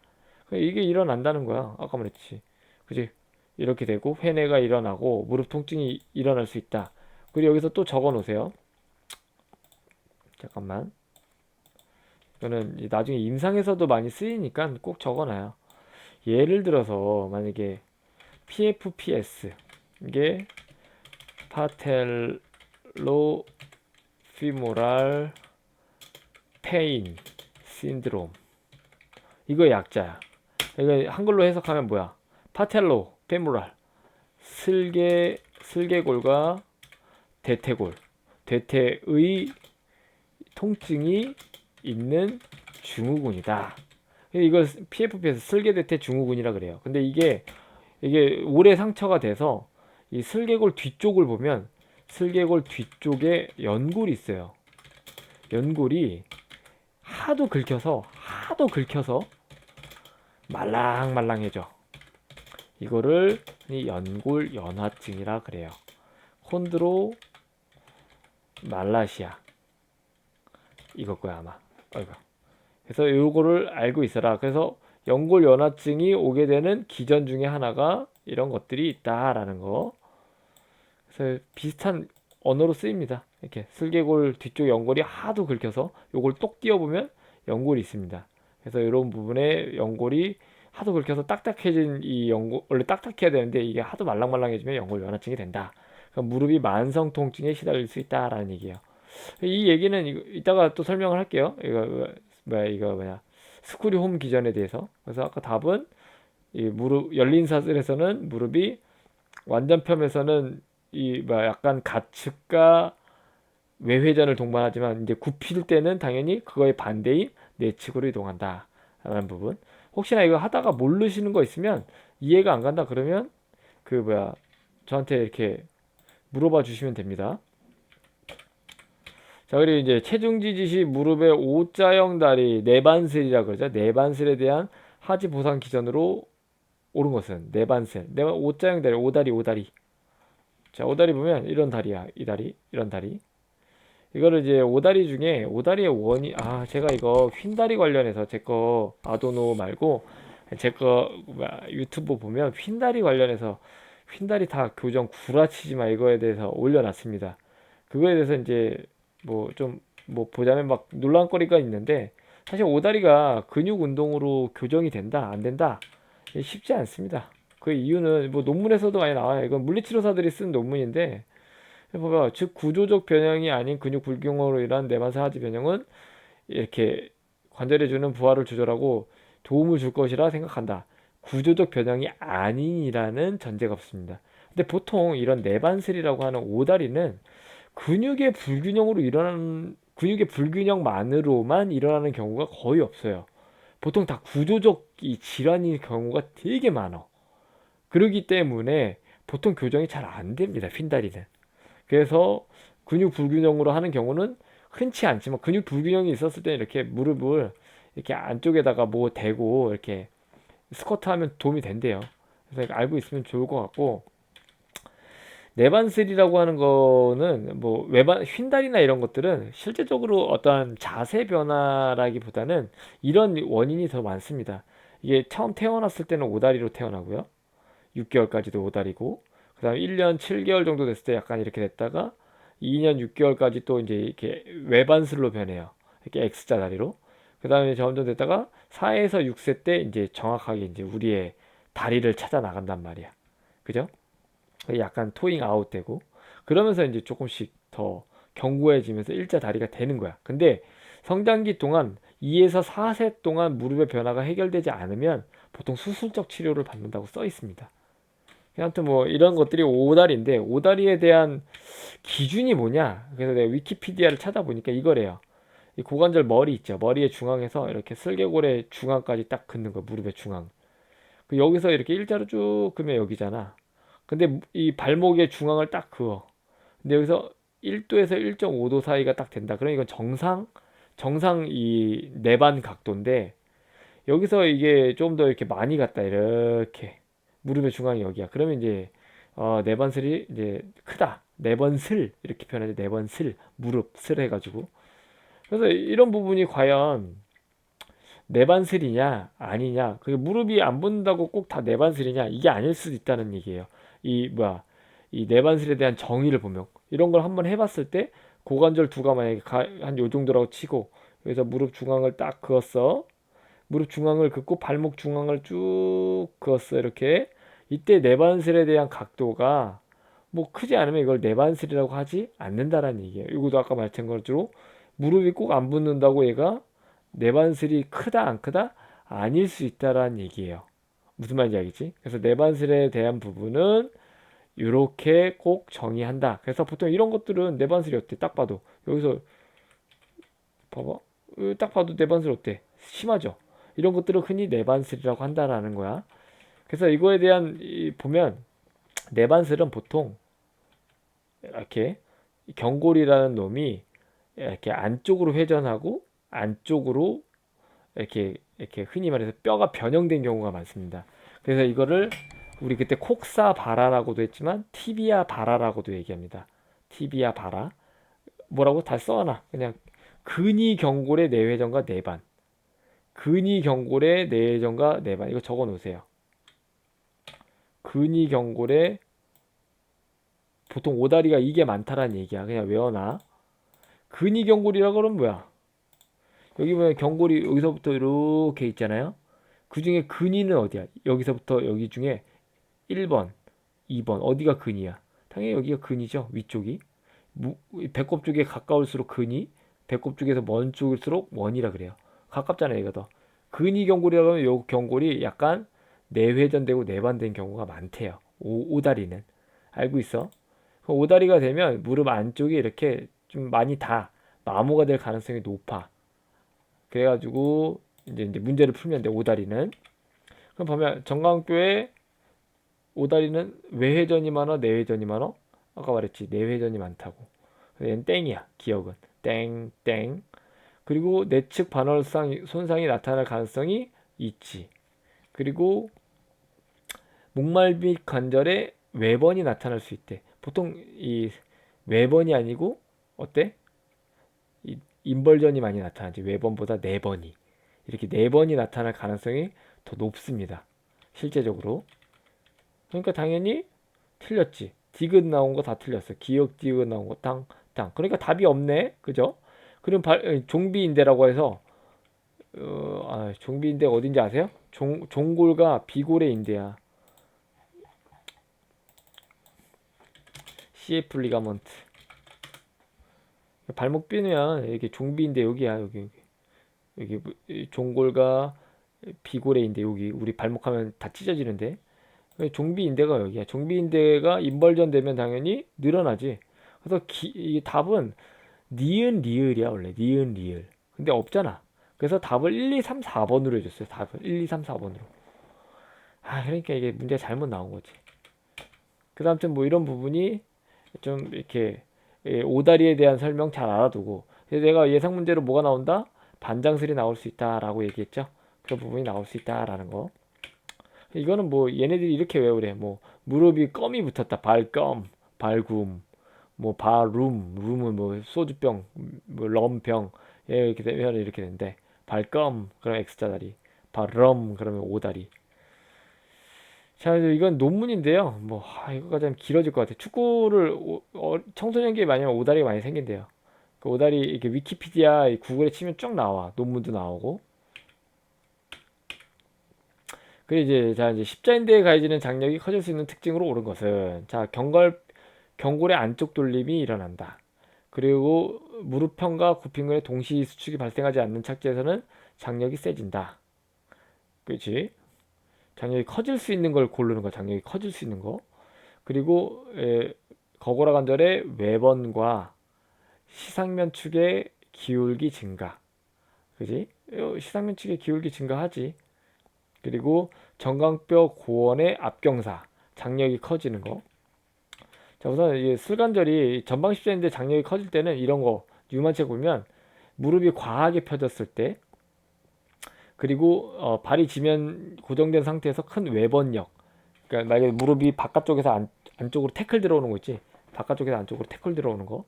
이게 일어난다는 거야. 아까 말했지. 그지? 이렇게 되고 회내가 일어나고 무릎 통증이 일어날 수 있다. 그리고 여기서 또 적어 놓으세요. 잠깐만. 이거는 나중에 임상에서도 많이 쓰이니까 꼭 적어놔요. 예를 들어서 만약에 PFPS 이게 파텔로 피모랄 페인 신드롬. 이거 약자야. 이거 한글로 해석하면 뭐야? 파텔로 페모랄 슬개골과 대퇴골, 대퇴의 통증이 있는 증후군이다. 이걸 PFP에서 슬개대퇴 증후군이라 그래요. 근데 이게 오래 상처가 돼서 이 슬개골 뒤쪽을 보면 슬개골 뒤쪽에 연골이 있어요. 연골이 하도 긁혀서 말랑말랑해져. 이거를 연골 연화증이라 그래요. 콘드로 말라시아 이거 거야 아마. 아이고. 그래서 요거를 알고 있어라. 그래서 연골 연화증이 오게 되는 기전 중에 하나가 이런 것들이 있다라는 거. 그래서 비슷한 언어로 쓰입니다. 이렇게 슬개골 뒤쪽 연골이 하도 긁혀서 요걸 똑 띄워보면 연골이 있습니다. 그래서 이런 부분에 연골이 하도 긁혀서 딱딱해진 이 연골, 원래 딱딱해야 되는데 이게 하도 말랑말랑해지면 연골 연화증이 된다. 그러니까 무릎이 만성 통증에 시달릴 수 있다라는 얘기예요. 이 얘기는 이따가 또 설명을 할게요. 이거 뭐야 스쿠리홈 기전에 대해서. 그래서 아까 답은 이 무릎 열린 사슬에서는 무릎이 완전편에서는 이 뭐 약간 가측과 외회전을 동반하지만 이제 굽힐 때는 당연히 그거의 반대인 내측으로 이동한다 라는 부분. 혹시나 이거 하다가 모르시는 거 있으면 이해가 안 간다 그러면 그 뭐야 저한테 이렇게 물어봐 주시면 됩니다. 자, 그리고 이제 체중지 지시 무릎의 O자형 다리 내반슬이라 그러죠. 내반슬에 대한 하지 보상 기전으로 옳은 것은 내반슬. O자형 다리, 오다리. 자, 오다리 보면 이런 다리야. 이 다리, 이런 다리. 이거를 이제 오다리 중에 오다리의 원이 제가 이거 휜다리 관련해서 제 거 아도노 말고 제 거 유튜브 보면 휜다리 관련해서 휜다리 다 교정 구라치지 마 이거에 대해서 올려놨습니다. 그거에 대해서 이제 뭐 좀 뭐 보자면 막 논란거리가 있는데 사실 오다리가 근육 운동으로 교정이 된다 안 된다 쉽지 않습니다. 그 이유는 뭐 논문에서도 많이 나와요. 이건 물리치료사들이 쓴 논문인데 봐봐. 즉 구조적 변형이 아닌 근육 불균형으로 인한 내반사 하지 변형은 이렇게 관절에 주는 부하를 조절하고 도움을 줄 것이라 생각한다. 구조적 변형이 아닌이라는 전제가 없습니다. 근데 보통 이런 내반슬이라고 하는 오다리는 근육의 불균형만으로만 일어나는 경우가 거의 없어요. 보통 다 구조적 이 질환인 경우가 되게 많아. 그러기 때문에 보통 교정이 잘 안 됩니다. 휜다리는. 그래서 근육 불균형으로 하는 경우는 흔치 않지만 근육 불균형이 있었을 때 이렇게 무릎을 이렇게 안쪽에다가 뭐 대고 이렇게 스쿼트 하면 도움이 된대요. 그래서 알고 있으면 좋을 것 같고 내반슬이라고 하는 거는 뭐 외반 휜다리나 이런 것들은 실제적으로 어떠한 자세 변화라기보다는 이런 원인이 더 많습니다. 이게 처음 태어났을 때는 오다리로 태어나고요. 6개월까지도 오다리고 그다음 1년 7개월 정도 됐을 때 약간 이렇게 됐다가 2년 6개월까지 또 이제 이렇게 외반슬로 변해요. 이렇게 X자 다리로. 그다음에 점점 됐다가 4에서 6세 때 이제 정확하게 이제 우리의 다리를 찾아 나간단 말이야. 그죠? 약간 토잉 아웃 되고 그러면서 이제 조금씩 더 견고해지면서 일자 다리가 되는 거야. 근데 성장기 동안 2에서 4세 동안 무릎의 변화가 해결되지 않으면 보통 수술적 치료를 받는다고 써 있습니다. 아무튼 뭐 이런 것들이 오다리인데 오다리에 대한 기준이 뭐냐? 그래서 내가 위키피디아를 찾아보니까 이거래요. 이 고관절 머리 있죠. 머리의 중앙에서 이렇게 슬개골의 중앙까지 딱 긋는 거, 무릎의 중앙. 그 여기서 이렇게 일자로 쭉 그으면 여기잖아. 근데 이 발목의 중앙을 딱 그어. 근데 여기서 1도에서 1.5도 사이가 딱 된다. 그럼 이건 정상 이 내반 각도인데 여기서 이게 좀 더 이렇게 많이 갔다 이렇게 무릎의 중앙이 여기야. 그러면 이제 내반슬이 이제 크다. 내번슬 이렇게 표현하죠. 내번슬 무릎 슬 해가지고. 그래서 이런 부분이 과연 내반슬이냐 아니냐. 그 무릎이 안 붙는다고 꼭 다 내반슬이냐 이게 아닐 수도 있다는 얘기예요. 이 내반슬에 대한 정의를 보면 이런 걸 한번 해봤을 때 고관절 두가 만약에 한 요 정도라고 치고 여기서 무릎 중앙을 딱 그었어. 무릎 중앙을 긋고 발목 중앙을 쭉 그었어. 이렇게 이때 내반슬에 대한 각도가 뭐 크지 않으면 이걸 내반슬이라고 하지 않는다라는 얘기예요. 이것도 아까 말했던 것처럼 무릎이 꼭 안 붙는다고 얘가 내반슬이 크다 안 크다? 아닐 수 있다라는 얘기예요. 무슨 말인지 알겠지? 그래서 내반슬에 대한 부분은 이렇게 꼭 정의한다. 그래서 보통 이런 것들은 내반슬이 어때? 딱 봐도 여기서 봐봐. 딱 봐도 내반슬 어때? 심하죠? 이런 것들을 흔히 내반슬이라고 한다라는 거야. 그래서 이거에 대한 보면 내반슬은 보통 이렇게 경골이라는 놈이 이렇게 안쪽으로 회전하고 안쪽으로 이렇게 흔히 말해서 뼈가 변형된 경우가 많습니다. 그래서 이거를 우리 그때 콕사 바라라고도 했지만 티비아 바라라고도 얘기합니다. 티비아 바라 뭐라고 다 써놔. 그냥 근위 경골의 내회전과 내반, 근위 경골의 내회전과 내반 이거 적어 놓으세요. 근위 경골의 보통 오다리가 이게 많다라는 얘기야. 그냥 외워놔. 근위 경골이라 그러면 뭐야? 여기 보면 경골이 여기서부터 이렇게 있잖아요. 그 중에 근위는 어디야? 여기서부터 여기 중에 1번, 2번 어디가 근위야? 당연히 여기가 근위죠. 위쪽이. 배꼽 쪽에 가까울수록 근위, 배꼽 쪽에서 먼 쪽일수록 원이라 그래요. 가깝잖아요, 얘가 더. 근위 경골이라고 하면 요 경골이 약간 내회전되고 내반된 경우가 많대요. 오다리는. 알고 있어? 오다리가 되면 무릎 안쪽이 이렇게 좀 많이 마모가 될 가능성이 높아. 그래가지고 이제 문제를 풀면 돼. 오다리는. 그럼 보면 정강교회 오다리는 외회전이 많아, 내회전이 많아? 아까 말했지, 내회전이 많다고. 얘는 땡이야. 기억은 땡, 땡. 그리고 내측 반월상 손상이 나타날 가능성이 있지. 그리고 목말 및 관절에 외번이 나타날 수 있대. 보통 이 외번이 아니고 어때? 이 인벌전이 많이 나타나지. 외번보다 네번이. 이렇게 네번이 나타날 가능성이 더 높습니다. 실제적으로. 그러니까 당연히 틀렸지. 디귿 나온 거 다 틀렸어. 기역 디귿 나온 거 땅, 땅. 그러니까 답이 없네. 그죠? 그럼 종비인대라고 해서 종비인대 어딘지 아세요? 종골과 비골의 인대야. CF 리가먼트. 발목 삐면 이게 종비인대 여기야. 여기 종골과 비골의 인대 여기 우리 발목하면 다 찢어지는데 종비인대가 여기야. 종비인대가 인벌전 되면 당연히 늘어나지. 그래서 이 답은 니은 리을이야 원래 니은 리을. 근데 없잖아. 그래서 답을 1, 2, 3, 4번으로 해줬어요. 답을 1, 2, 3, 4번으로. 그러니까 이게 문제가 잘못 나온 거지. 그 다음 뭐 이런 부분이 좀 이렇게 오다리에 대한 설명 잘 알아두고 그래서 내가 예상 문제로 뭐가 나온다? 반장슬이 나올 수 있다라고 얘기했죠. 그런 부분이 나올 수 있다라는 거. 이거는 뭐 얘네들이 이렇게 외우래. 뭐 무릎이 껌이 붙었다. 발껌, 발굼, 뭐 rum은 뭐 소주병, 뭐 럼병 이렇게 되면 이렇게 된대. 발껌 그러면 X자다리, 발럼 그러면 O다리. 자, 이건 논문인데요. 뭐 이거가 좀 길어질 것 같아요. 축구를 청소년기에 많이 하면 오다리가 많이 생긴대요. 그 오다리 이렇게 위키피디아 구글에 치면 쭉 나와. 논문도 나오고. 그리고 이제 십자인대에 가해지는 장력이 커질 수 있는 특징으로 옳은 것은 자 경골의 안쪽 돌림이 일어난다. 그리고 무릎편과 굽힌근의 동시 수축이 발생하지 않는 착지에서는 장력이 세진다. 그렇지? 장력이 커질 수 있는 걸 고르는 거. 장력이 커질 수 있는 거. 그리고 거고라 관절의 외번과 시상면 축의 기울기 증가. 그지? 시상면 축의 기울기 증가하지. 그리고 정강뼈 고원의 앞경사. 장력이 커지는 거. 자, 우선 이 슬관절이 전방십자인대 장력이 커질 때는 이런 거 유만책 보면 무릎이 과하게 펴졌을 때 그리고 발이 지면 고정된 상태에서 큰 외번력 그러니까 만약에 무릎이 바깥쪽에서 안쪽으로 태클 들어오는 거 있지 바깥쪽에서 안쪽으로 태클 들어오는 거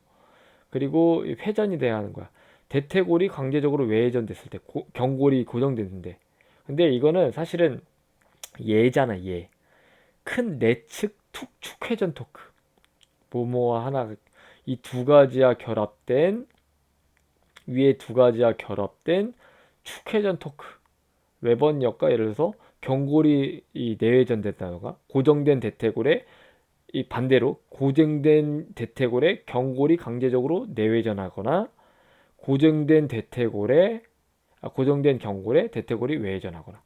그리고 회전이 돼야 하는 거야 대퇴골이 강제적으로 외회전 됐을 때 경골이 고정됐는데 근데 이거는 사실은 예잖아 큰 내측 툭축 회전 토크 뭐뭐와 하나 이 두 가지와 결합된 위에 두 가지와 결합된 축회전 토크 외번역과 예를 들어서 경골이 이 내외전 됐다던가 고정된 대퇴골에 이 반대로 고정된 대퇴골에 경골이 강제적으로 내외전하거나 고정된 대퇴골에 고정된 경골에 대퇴골이 외전하거나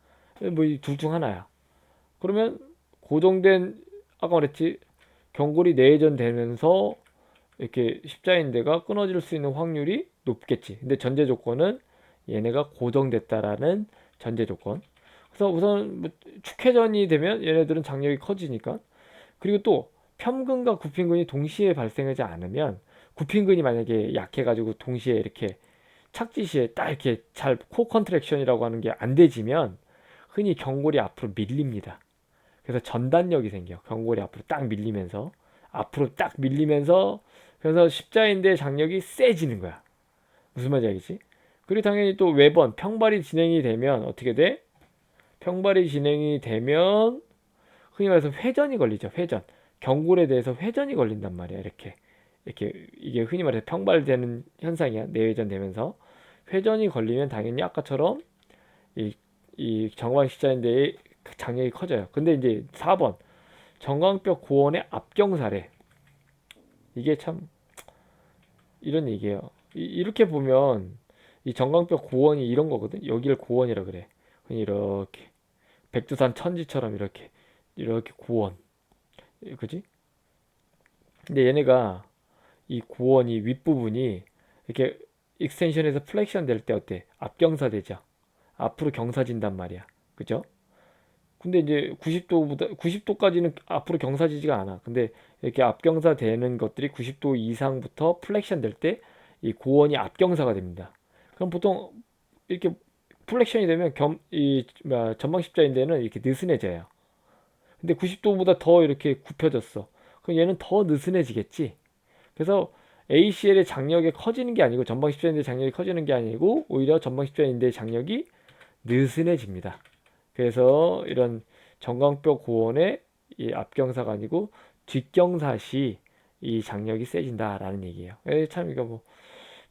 뭐 이 둘 중 하나야. 그러면 고정된 아까 말했지 경골이 내전되면서 이렇게 십자인대가 끊어질 수 있는 확률이 높겠지. 근데 전제 조건은 얘네가 고정됐다라는 전제 조건. 그래서 우선 뭐 축회전이 되면 얘네들은 장력이 커지니까. 그리고 또 편근과 구핀근이 동시에 발생하지 않으면 구핀근이 만약에 약해가지고 동시에 이렇게 착지시에 딱 이렇게 잘 코 컨트랙션이라고 하는 게 안 되지면 흔히 경골이 앞으로 밀립니다. 그래서 전단력이 생겨. 경골이 앞으로 딱 밀리면서 앞으로 딱 밀리면서 그래서 십자인대 장력이 세지는 거야. 무슨 말인지 알겠지? 그리고 당연히 또 외번 평발이 진행이 되면 어떻게 돼? 평발이 진행이 되면 흔히 말해서 회전이 걸리죠. 회전. 경골에 대해서 회전이 걸린단 말이야. 이렇게 이게 흔히 말해서 평발되는 현상이야. 내회전 되면서 회전이 걸리면 당연히 아까처럼 이, 이 정광십자인대의 장력이 커져요. 근데 이제 4번 정광뼈 고원의 압경사래. 이게 참 이런 얘기예요. 이렇게 보면 이 정광뼈 고원이 이런 거거든. 여기를 고원이라 그래. 이렇게 백두산 천지처럼 이렇게 고원. 그지? 근데 얘네가 이 고원이 윗부분이 이렇게 익스텐션에서 플렉션 될 때 어때? 앞경사 되죠. 앞으로 경사진단 말이야. 그죠? 근데 이제 90도보다 90도까지는 앞으로 경사지지가 않아. 근데 이렇게 앞경사 되는 것들이 90도 이상부터 플렉션 될 때 이 고원이 앞경사가 됩니다. 그럼 보통 이렇게 플렉션이 되면 전방 십자인대는 이렇게 느슨해져요. 근데 90도보다 더 이렇게 굽혀졌어. 그럼 얘는 더 느슨해지겠지. 그래서 ACL의 장력이 커지는 게 아니고 전방 십자인대 장력이 커지는 게 아니고 오히려 전방 십자인대 장력이 느슨해집니다. 그래서 이런 정광뼈 고원의 이 앞경사가 아니고 뒷경사시 이 장력이 세진다라는 얘기예요. 참 이거 뭐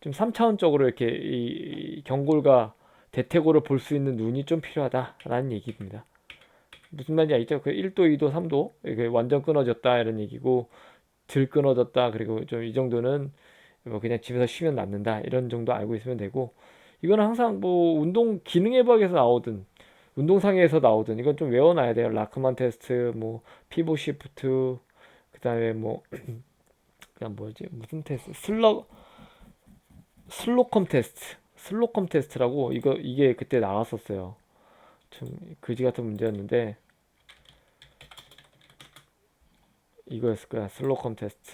좀 3차원적으로 이렇게 이 경골과 대퇴골을 볼 수 있는 눈이 좀 필요하다라는 얘기입니다. 무슨 말인지 알죠? 그 1도, 2도, 3도 이게 완전 끊어졌다 이런 얘기고 들 끊어졌다 그리고 좀 이 정도는 뭐 그냥 집에서 쉬면 낫는다 이런 정도 알고 있으면 되고 이거는 항상 뭐 운동 기능해박에서 나오든 운동상에서 나오든 이건 좀 외워놔야 돼요. 라크만 테스트, 뭐 피보 시프트, 그다음에 뭐 그냥 뭐지 무슨 테스트 슬로컴 테스트, 슬로컴 테스트라고 이게 그때 나왔었어요. 좀 그지 같은 문제였는데 이거였을 거야. 슬로컴 테스트.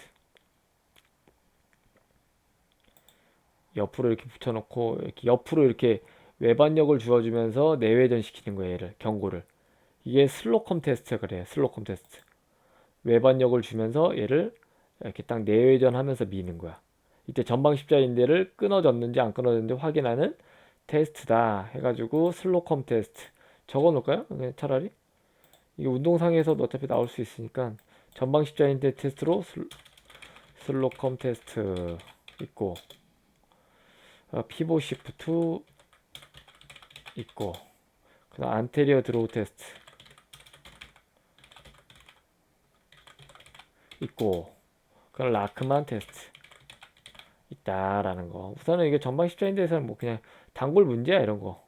옆으로 이렇게 붙여놓고 이렇게 옆으로 이렇게 외반력을 주어주면서 내외전 시키는 거예요. 얘를 경고를. 이게 슬로컴 테스트 그래요. 슬로컴 테스트. 외반력을 주면서 얘를 이렇게 딱 내외전 하면서 미는 거야. 이때 전방 십자인대를 끊어졌는지 안 끊어졌는지 확인하는 테스트다 해가지고 슬로컴 테스트 적어 놓을까요? 차라리 이게 운동상에서도 어차피 나올 수 있으니까 전방 십자인대 테스트로 슬로컴 테스트 있고 피보 시프트 있고 그다음 안테리어 드로우 테스트 있고 그다음 라크만 테스트 있다라는 거. 우선은 이게 전방 십자인대에서는 뭐 그냥 단골 문제야 이런 거.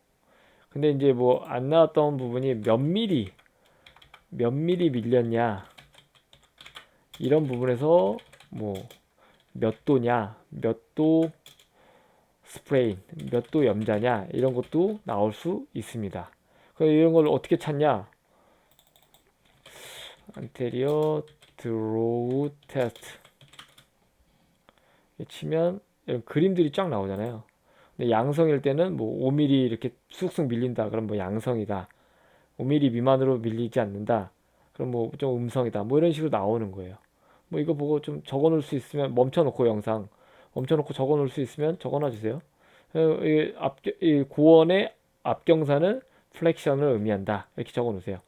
근데 이제 뭐 안 나왔던 부분이 몇 미리 밀렸냐 이런 부분에서 뭐 몇 도냐 몇 도 스프레인 몇 도 염자냐 이런 것도 나올 수 있습니다. 그럼 이런 걸 어떻게 찾냐? 안테리어 드로우 테스트 치면 이런 그림들이 쫙 나오잖아요. 근데 양성일 때는 뭐 5mm 이렇게 쑥쑥 밀린다. 그럼 뭐 양성이다. 5mm 미만으로 밀리지 않는다. 그럼 뭐 좀 음성이다. 뭐 이런 식으로 나오는 거예요. 뭐 이거 보고 좀 적어 놓을 수 있으면 멈춰놓고 영상 멈춰놓고 적어 놓을 수 있으면 적어 놔 주세요. 이 고원의 앞경사는 플렉션을 의미한다. 이렇게 적어 놓으세요.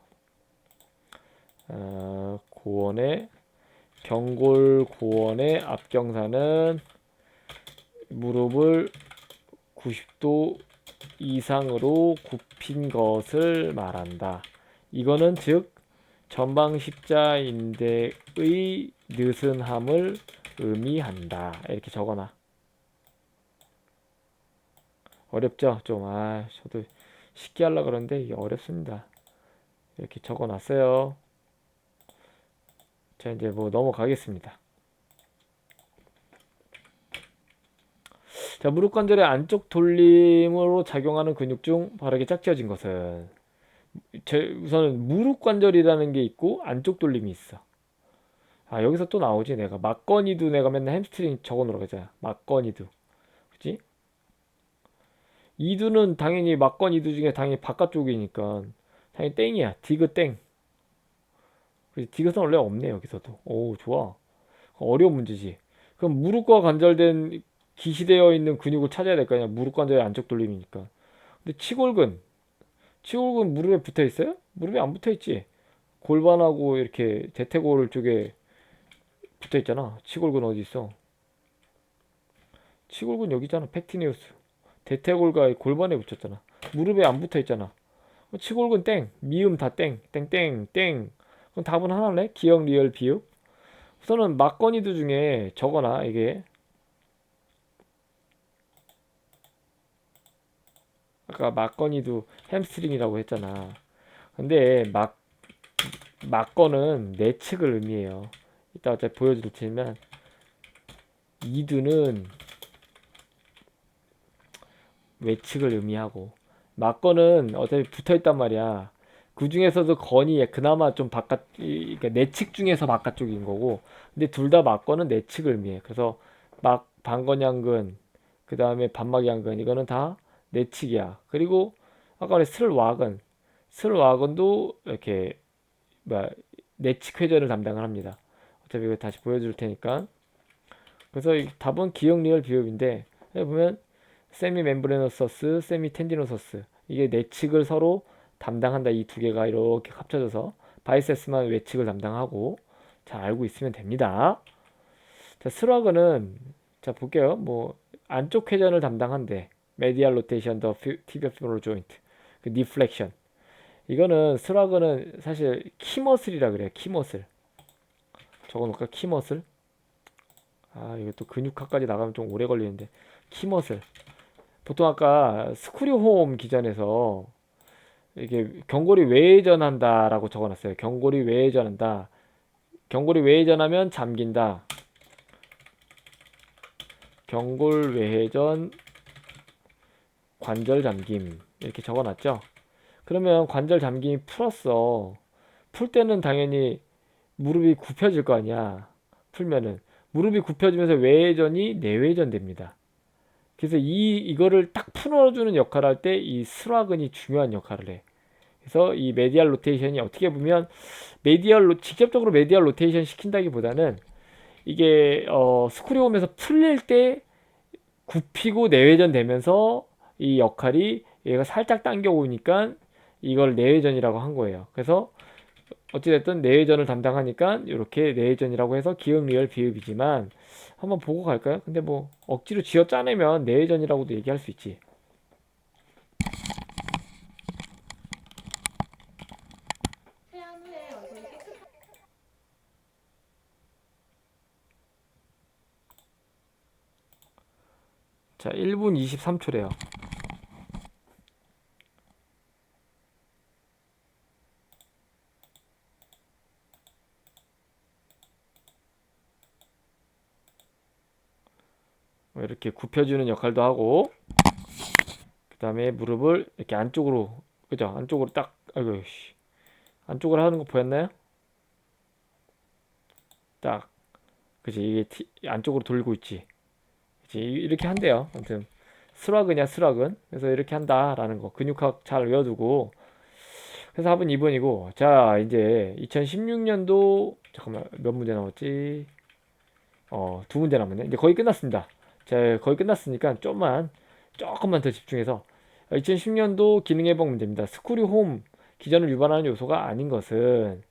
고원의 경골 고원의 앞경사는 무릎을 90도 이상으로 굽힌 것을 말한다. 이거는 즉 전방 십자인대의 느슨함을 의미한다. 이렇게 적어놔. 어렵죠? 좀, 저도 쉽게 하려고 그러는데 이게 어렵습니다. 이렇게 적어 놨어요. 자, 이제 뭐 넘어가겠습니다. 자, 무릎 관절의 안쪽 돌림으로 작용하는 근육 중 바르게 짝지어진 것은 우선은 무릎 관절이라는 게 있고 안쪽 돌림이 있어. 여기서 또 나오지. 내가 막건이도 내가 맨날 햄스트링 적어 놓으라고 했잖아. 막건이도. 그치? 이두는 당연히 막건 이두 중에 당연히 바깥쪽이니까 당연히 땡이야. 디귿 땡. 그치? 디귿은 원래 없네 여기서도. 오, 좋아. 어려운 문제지. 그럼 무릎과 관절된 기시되어 있는 근육을 찾아야 될 거 아니야. 무릎 관절의 안쪽 돌림이니까. 근데 치골근 무릎에 붙어 있어요? 무릎에 안 붙어 있지. 골반하고 이렇게 대퇴골 쪽에 붙어 있잖아. 치골근 어디 있어? 치골근 여기 있잖아. 팩티니우스. 대퇴골과 골반에 붙였잖아. 무릎에 안 붙어 있잖아. 치골근 땡. 미음 다 땡. 땡땡 땡. 그럼 답은 하나네. 기억, 리을, 비읍. 우선은 막건이도 중에 적어놔. 이게 아까 막건이도 햄스트링이라고 했잖아. 근데 막건은 내측을 의미해요. 이따 어차피 보여줄 테면 이두는 외측을 의미하고 막건은 어차피 붙어있단 말이야. 그 중에서도 건이 그나마 좀 그러니까 내측 중에서 바깥쪽인 거고, 근데 둘 다 막건은 내측을 의미해. 그래서 막 방건양근, 그 다음에 반막양근, 이거는 다 내측이야. 그리고 아까 말해 슬와근도 이렇게 뭐야, 내측 회전을 담당을 합니다. 어차피 이거 다시 보여줄 테니까. 그래서 이 답은 기억 리얼 비읍인데 보면 세미 멤브레노서스, 세미 텐디노서스, 이게 내측을 서로 담당한다. 이 두 개가 이렇게 합쳐져서 바이세스만 외측을 담당하고, 잘 알고 있으면 됩니다. 자, 스러그는 자 볼게요. 뭐 안쪽 회전을 담당한대. 메디알 로테이션 더 티비어 피모럴 조인트, 그 디플렉션. 이거는 스러그는 사실 키머슬이라 그래요. 키머슬. 적어놓을까? 키머슬. 이거 또 근육학까지 나가면 좀 오래 걸리는데, 키머슬. 보통 아까 스크류홈 기전에서 이게 경골이 외회전한다라고 적어놨어요. 경골이 외회전한다. 경골이 외회전하면 잠긴다. 경골 외회전 관절 잠김 이렇게 적어놨죠. 그러면 관절 잠김이 풀었어. 풀 때는 당연히 무릎이 굽혀질 거 아니야. 풀면은 무릎이 굽혀지면서 외회전이 내회전 됩니다. 그래서 이거를 딱 풀어주는 역할을 할 때 이 스와근이 중요한 역할을 해. 그래서 이 메디알 로테이션이 어떻게 보면 직접적으로 메디알 로테이션 시킨다기보다는 이게 스크류홈에서 풀릴 때 굽히고 내회전 되면서 이 역할이 얘가 살짝 당겨 오니까 이걸 내회전이라고 한 거예요. 그래서 어찌됐든 내회전을 담당하니까 이렇게 내회전이라고 해서 기억 리얼 비읍이지만, 한번 보고 갈까요? 근데 뭐 억지로 쥐어 짜내면 내회전이라고도 얘기할 수 있지. 자, 1분 23초래요. 이렇게 굽혀주는 역할도 하고, 그 다음에 무릎을 이렇게 안쪽으로, 그죠? 안쪽으로 딱, 아이고, 씨. 안쪽으로 하는 거 보였나요? 딱, 그치? 이게 안쪽으로 돌고 있지. 그치? 이렇게 한대요. 아무튼 스락은이야, 스락은. 그래서 이렇게 한다라는 거 근육학 잘 외워두고. 그래서 합은 2번이고, 자, 이제 2016년도 잠깐만, 몇 문제 남았지? 두 문제 남았네. 이제 거의 끝났습니다. 자, 거의 끝났으니까 조금만 더 집중해서 2010년도 기능회복 문제입니다. 스크류홈 기전을 위반하는 요소가 아닌 것은,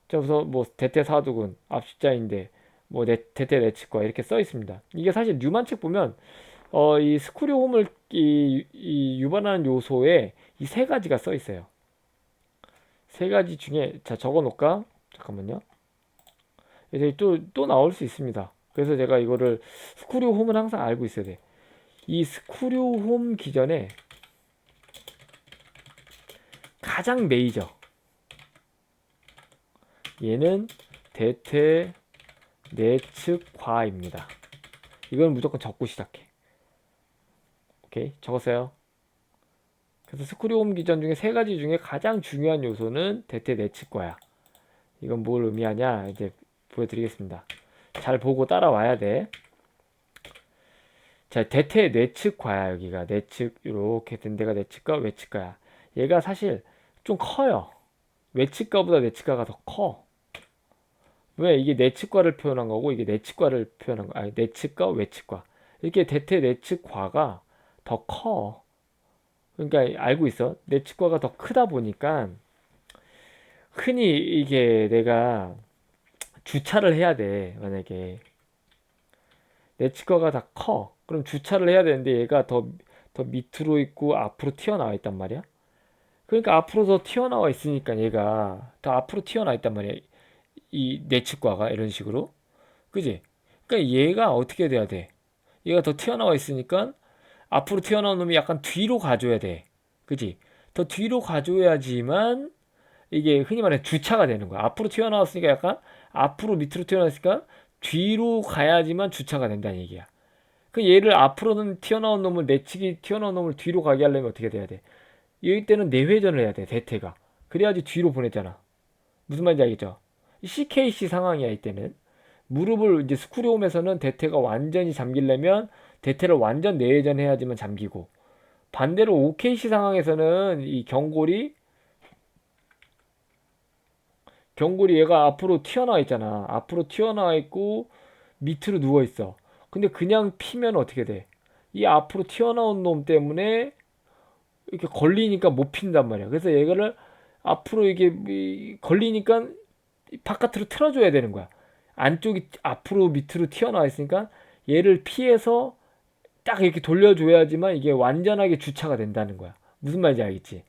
자, 우선 뭐 대퇴사두근, 앞십자인대, 뭐 대퇴내측과 이렇게 써 있습니다. 이게 사실 뉴만 책 보면 이 스크류홈을 이 유발하는 요소에 이 세 가지가 써 있어요. 세 가지 중에 자 적어 놓을까? 잠깐만요. 이제 또 나올 수 있습니다. 그래서 제가 이거를 스크류홈은 항상 알고 있어야 돼. 이 스크류홈 기전에 가장 메이저, 얘는 대퇴 내측 과입니다. 이건 무조건 적고 시작해. 오케이, 적었어요. 그래서 스크류홈 기전 중에 세 가지 중에 가장 중요한 요소는 대퇴 내측과야. 이건 뭘 의미하냐, 이제 보여드리겠습니다. 잘 보고 따라와야 돼. 자, 대퇴 내측과야. 여기가 내측, 이렇게 된 데가 내측과 외측과야. 얘가 사실 좀 커요. 외측과보다 내측과가 더 커. 왜? 이게 내측과를 표현한 거고 이게 내측과를 표현한 거. 아니, 내측과 외측과. 이렇게 대퇴 내측과가 더 커. 그러니까 알고 있어. 내측과가 더 크다 보니까 흔히 이게 내가 주차를 해야 돼. 만약에 내측과가 다 커. 그럼 주차를 해야 되는데 얘가 더 밑으로 있고 앞으로 튀어나와 있단 말이야. 그러니까 앞으로 더 튀어나와 있으니까 얘가 더 앞으로 튀어나와 있단 말이야. 이 내측과가 이런 식으로. 그지? 그러니까 얘가 어떻게 돼야 돼? 얘가 더 튀어나와 있으니까 앞으로 튀어나온 놈이 약간 뒤로 가줘야 돼. 그지? 더 뒤로 가줘야지만 이게 흔히 말해 주차가 되는 거야. 앞으로 튀어나왔으니까 약간 앞으로 밑으로 튀어나왔으니까 뒤로 가야지만 주차가 된다는 얘기야. 그 얘를 앞으로는 튀어나온 놈을 내측이 튀어나온 놈을 뒤로 가게 하려면 어떻게 돼야 돼? 여기 때는 내회전을 해야 돼. 대퇴가. 그래야지 뒤로 보냈잖아. 무슨 말인지 알겠죠? CKC 상황이야 이때는. 무릎을 이제 스크류홈에서는 대퇴가 완전히 잠기려면 대퇴를 완전 내회전해야지만 잠기고, 반대로 OKC 상황에서는 이 경골이 얘가 앞으로 튀어나와 있잖아. 앞으로 튀어나와 있고 밑으로 누워 있어. 근데 그냥 피면 어떻게 돼? 이 앞으로 튀어나온 놈 때문에 이렇게 걸리니까 못 핀단 말이야. 그래서 얘를 앞으로 이게 걸리니까 바깥으로 틀어줘야 되는 거야. 안쪽이 앞으로 밑으로 튀어나와 있으니까 얘를 피해서 딱 이렇게 돌려줘야지만 이게 완전하게 주차가 된다는 거야. 무슨 말인지 알겠지?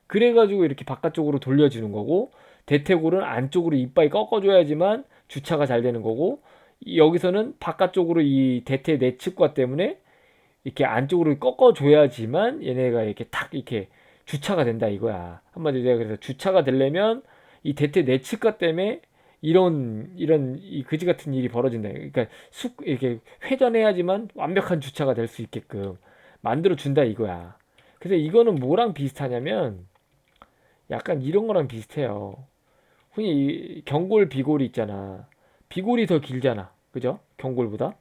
그래가지고 이렇게 바깥쪽으로 돌려주는 거고, 대퇴골은 안쪽으로 이빨이 꺾어줘야지만 주차가 잘 되는 거고, 여기서는 바깥쪽으로 이 대퇴 내측과 때문에 이렇게 안쪽으로 꺾어줘야지만 얘네가 이렇게 탁 이렇게 주차가 된다 이거야. 한마디로 내가 그래서 주차가 되려면 이 대퇴 내측과 때문에 이런 이 그지 같은 일이 벌어진다. 그러니까 이렇게 회전해야지만 완벽한 주차가 될 수 있게끔 만들어 준다 이거야. 그래서 이거는 뭐랑 비슷하냐면 약간 이런 거랑 비슷해요. 흔히 이 경골 비골이 있잖아. 비골이 더 길잖아. 그죠? 경골보다.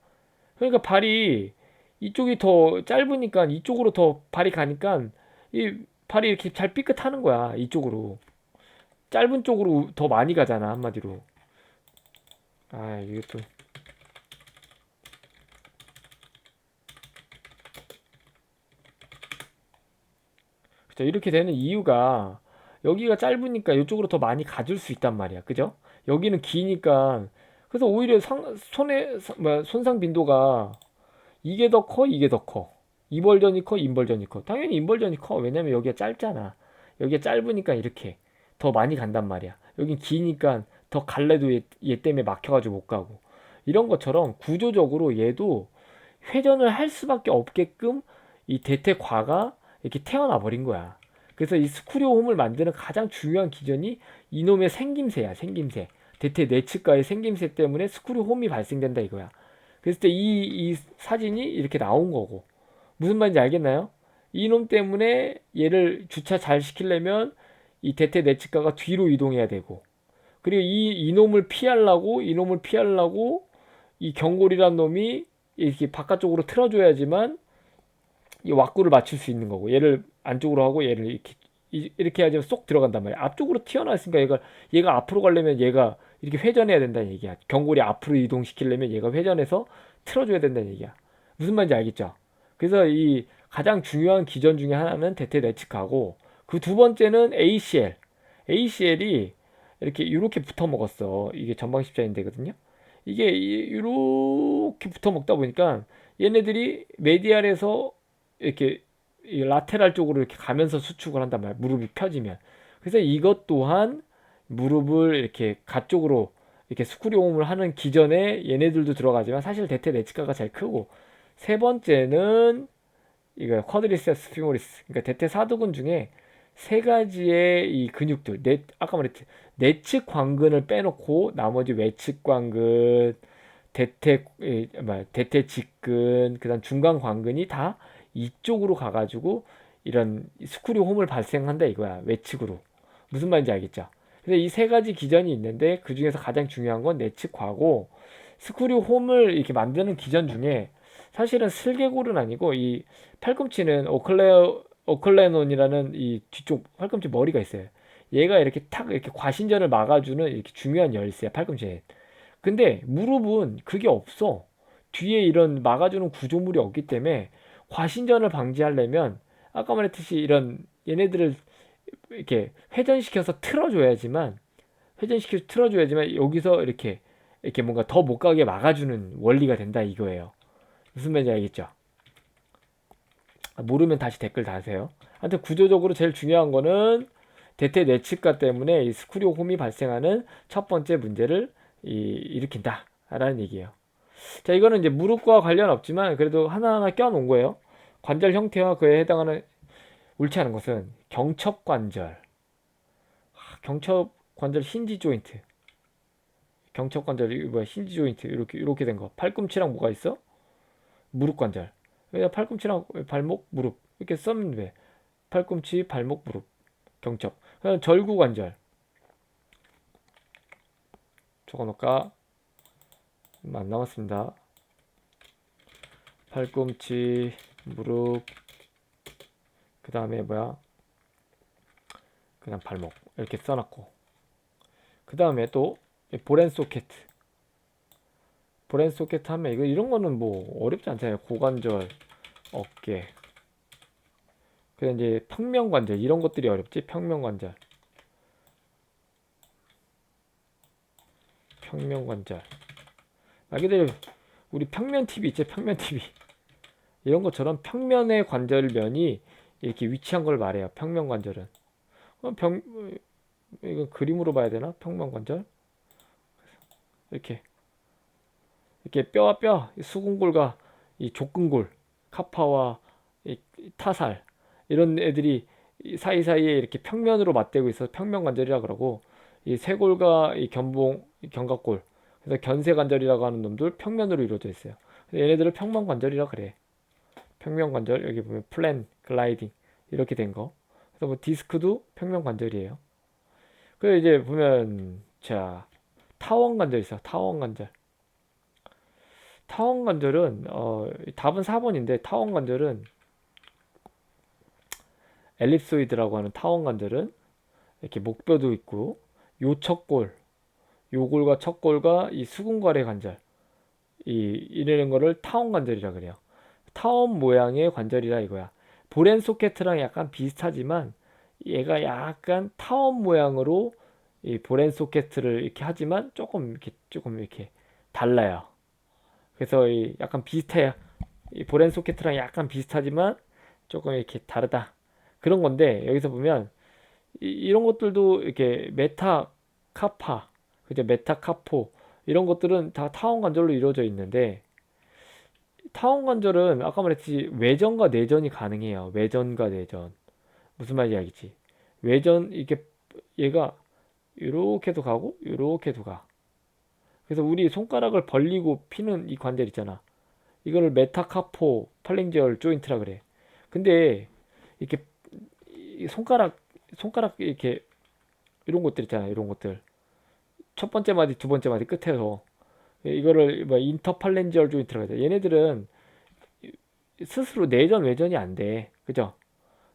그러니까 발이 이쪽이 더 짧으니까 이쪽으로 더 발이 가니까 이 발이 이렇게 잘 삐끗하는 거야. 이쪽으로. 짧은 쪽으로 더 많이 가잖아. 한마디로. 아, 이게 또. 그죠? 이렇게 되는 이유가 여기가 짧으니까 이쪽으로 더 많이 가줄 수 있단 말이야. 그죠? 여기는 기니까. 그래서 오히려 손상 빈도가 이게 더 커, 이게 더 커. 이벌전이 커, 인벌전이 커. 당연히 인벌전이 커. 왜냐면 여기가 짧잖아. 여기가 짧으니까 이렇게 더 많이 간단 말이야. 여긴 기니까 더 갈래도 얘 때문에 막혀가지고 못 가고. 이런 것처럼 구조적으로 얘도 회전을 할 수밖에 없게끔 이 대퇴과가 이렇게 태어나 버린 거야. 그래서 이 스크류홈을 만드는 가장 중요한 기전이 이놈의 생김새야, 생김새. 대퇴 내측과의 생김새 때문에 스크류홈이 발생된다 이거야. 그랬을 때 이 사진이 이렇게 나온 거고. 무슨 말인지 알겠나요? 이놈 때문에 얘를 주차 잘 시키려면 이 대퇴 내측과가 뒤로 이동해야 되고, 그리고 이놈을 피하려고 이 경골이란 놈이 이렇게 바깥쪽으로 틀어줘야지만 이 왁구를 맞출 수 있는 거고, 얘를 안쪽으로 하고 얘를 이렇게 해야지만 쏙 들어간단 말이야. 앞쪽으로 튀어나와 있으니까 얘가 앞으로 가려면 얘가 이렇게 회전해야 된다는 얘기야. 경골이 앞으로 이동시키려면 얘가 회전해서 틀어줘야 된다는 얘기야. 무슨 말인지 알겠죠? 그래서 이 가장 중요한 기전 중에 하나는 대퇴 내측하고, 그 두 번째는 ACL. ACL이 이렇게 붙어 먹었어. 이게 전방 십자인대거든요. 이게 이렇게 붙어 먹다 보니까 얘네들이 메디알에서 이렇게 이 라테랄 쪽으로 이렇게 가면서 수축을 한단 말이야. 무릎이 펴지면. 그래서 이것 또한 무릎을 이렇게 가쪽으로 이렇게 스크류홈을 하는 기전에 얘네들도 들어가지만 사실 대퇴 내측가가 제일 크고, 세 번째는 이거 쿼드리세ps 피모리스, 그러니까 대퇴사두근 중에 세 가지의 이 근육들, 아까 말했지, 내측 관근을 빼놓고 나머지 외측 관근, 대퇴 직근, 그다음 중간 관근이 다 이쪽으로 가가지고 이런 스크류 홈을 발생한다 이거야. 외측으로. 무슨 말인지 알겠죠? 근데 이 세 가지 기전이 있는데 그 중에서 가장 중요한 건 내측과고, 스크류 홈을 이렇게 만드는 기전 중에 사실은 슬개골은 아니고 이 팔꿈치는 오클레논이라는 이 뒤쪽 팔꿈치 머리가 있어요. 얘가 이렇게 탁 이렇게 과신전을 막아주는 이렇게 중요한 열쇠야, 팔꿈치에. 근데 무릎은 그게 없어. 뒤에 이런 막아주는 구조물이 없기 때문에 과신전을 방지하려면 아까 말했듯이 이런 얘네들을 이렇게 회전시켜서 틀어줘야지만 여기서 이렇게 뭔가 더 못 가게 막아주는 원리가 된다 이거예요. 무슨 말인지 알겠죠? 모르면 다시 댓글 다세요. 하여튼 구조적으로 제일 중요한 거는 대퇴 내측과 때문에 이 스크류 홈이 발생하는 첫 번째 문제를 일으킨다 라는 얘기예요. 자, 이거는 이제 무릎과 관련 없지만 그래도 하나하나 껴놓은 거예요. 관절 형태와 그에 해당하는 옳지 않은 것은 경첩관절, 경첩관절 힌지 조인트, 경첩관절 뭐야, 힌지 조인트, 이렇게 된 거. 팔꿈치랑 뭐가 있어? 무릎 관절. 그냥 팔꿈치랑 발목, 무릎 이렇게 써면 돼. 팔꿈치, 발목, 무릎, 경첩. 그다음 절구 관절. 적어놓을까? 얼마 안 남았습니다. 팔꿈치, 무릎, 그 다음에 뭐야? 그냥 발목 이렇게 써놨고, 그 다음에 또 보렌 소켓. 보렌 소켓 하면 이런 거는 뭐 어렵지 않잖아요. 고관절, 어깨. 그다음 이제 평면관절, 이런 것들이 어렵지. 평면관절. 말 그대로 우리 평면 TV 있죠. 평면 TV. 이런 것처럼 평면의 관절면이 이렇게 위치한 걸 말해요. 평면관절은. 이거 그림으로 봐야 되나? 평면관절. 이렇게 뼈와 뼈, 수근골과 이 족근골, 카파와 이 타살, 이런 애들이 사이사이에 이렇게 평면으로 맞대고 있어서 평면관절이라 그러고, 이 쇄골과 이 견갑골, 그래서 견쇄관절이라고 하는 놈들 평면으로 이루어져 있어요. 그래서 얘네들을 평면관절이라 그래. 평면관절, 여기 보면 플랜, 글라이딩 이렇게 된 거. 그래서 뭐 디스크도 평면관절이에요. 그리고 이제 보면 자, 타원관절 있어. 타원관절은 답은 4번인데, 타원관절은 엘립소이드라고 하는 타원관절은 이렇게 목뼈도 있고, 요척골, 요골과 척골과 이 수근관의 관절, 이러는 거를 타원관절이라 그래요. 타원 모양의 관절이라 이거야. 보렌 소켓이랑 약간 비슷하지만 얘가 약간 타원 모양으로 이 보렌 소켓을 이렇게 하지만 조금 이렇게 달라요. 그래서 약간 비슷해요. 이 보렌 소켓이랑 약간 비슷하지만 조금 이렇게 다르다. 그런 건데, 여기서 보면 이런 것들도 이렇게 메타카파, 그죠? 메타카포, 이런 것들은 다 타원 관절로 이루어져 있는데, 타원 관절은 아까 말했듯이 외전과 내전이 가능해요. 외전과 내전. 무슨 말인지 알겠지? 외전, 이게 얘가 이렇게도 가고 이렇게도 가. 그래서 우리 손가락을 벌리고 피는 이 관절 있잖아. 이거를 메타카포 팔링지얼 조인트라 그래. 근데 이렇게 손가락 이렇게 이런 것들 있잖아. 이런 것들. 첫 번째 마디, 두 번째 마디 끝에서 이거를 뭐 인터팔렌지얼 조인트라고 해야 돼. 얘네들은 스스로 내전 외전이 안 돼. 그죠?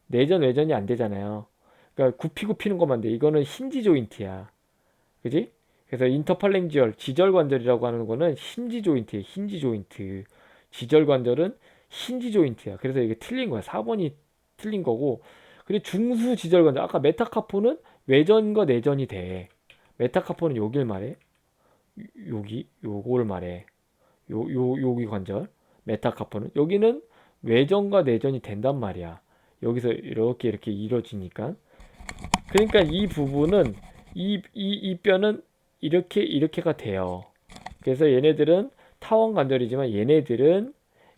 내전 외전이 안 되잖아요. 그러니까 굽히고 피는 것만 돼. 이거는 힌지 조인트야. 그지? 그래서 인터팔랭지얼 지절관절이라고 하는 거는 힌지 조인트예요. 힌지 조인트. 지절관절은 힌지 조인트야. 그래서 이게 틀린 거야. 4번이 틀린 거고. 그리고 중수 지절관절. 아까 메타카포는 외전과 내전이 돼. 메타카포는 여길 말해. 요걸 말해. 여기 관절. 메타카포는. 여기는 외전과 내전이 된단 말이야. 여기서 이렇게 이루어지니까. 그러니까 이 부분은 이 뼈는 이렇게가 돼요. 그래서 얘네들은 타원 관절이지만 얘네들은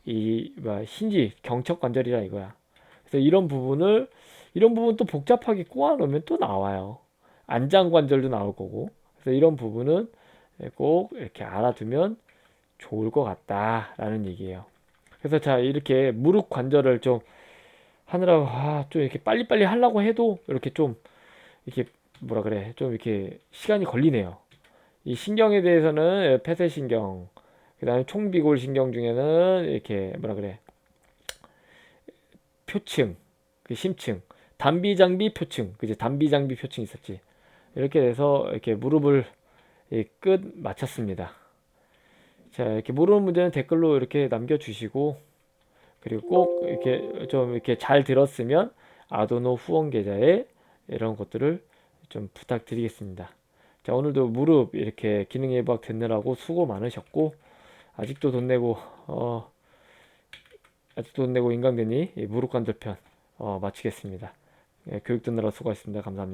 이 신지 경척 관절이라 이거야. 그래서 이런 부분 또 복잡하게 꼬아 놓으면 또 나와요. 안장 관절도 나올 거고. 그래서 이런 부분은 꼭 이렇게 알아두면 좋을 것 같다라는 얘기예요. 그래서 자, 이렇게 무릎 관절을 좀 하느라고 좀 이렇게 빨리빨리 하려고 해도 이렇게 좀 이렇게 뭐라 그래, 좀 이렇게 시간이 걸리네요. 이 신경에 대해서는 폐쇄신경, 그다음에 총비골 신경 중에는 이렇게 뭐라 그래, 표층, 그 심층, 단비장비 표층, 그지? 단비장비 표층 있었지. 이렇게 돼서 이렇게 무릎을 끝 마쳤습니다. 자, 이렇게 모르는 문제는 댓글로 이렇게 남겨주시고, 그리고 꼭 이렇게 좀 이렇게 잘 들었으면 아도노 후원 계좌에 이런 것들을 좀 부탁드리겠습니다. 자, 오늘도 무릎 이렇게 기능 예방 듣느라고 수고 많으셨고, 아직도 돈 내고 어 아직도 돈 내고 인강되니 무릎 관절편 마치겠습니다. 예, 교육 듣느라 수고하셨습니다. 감사합니다.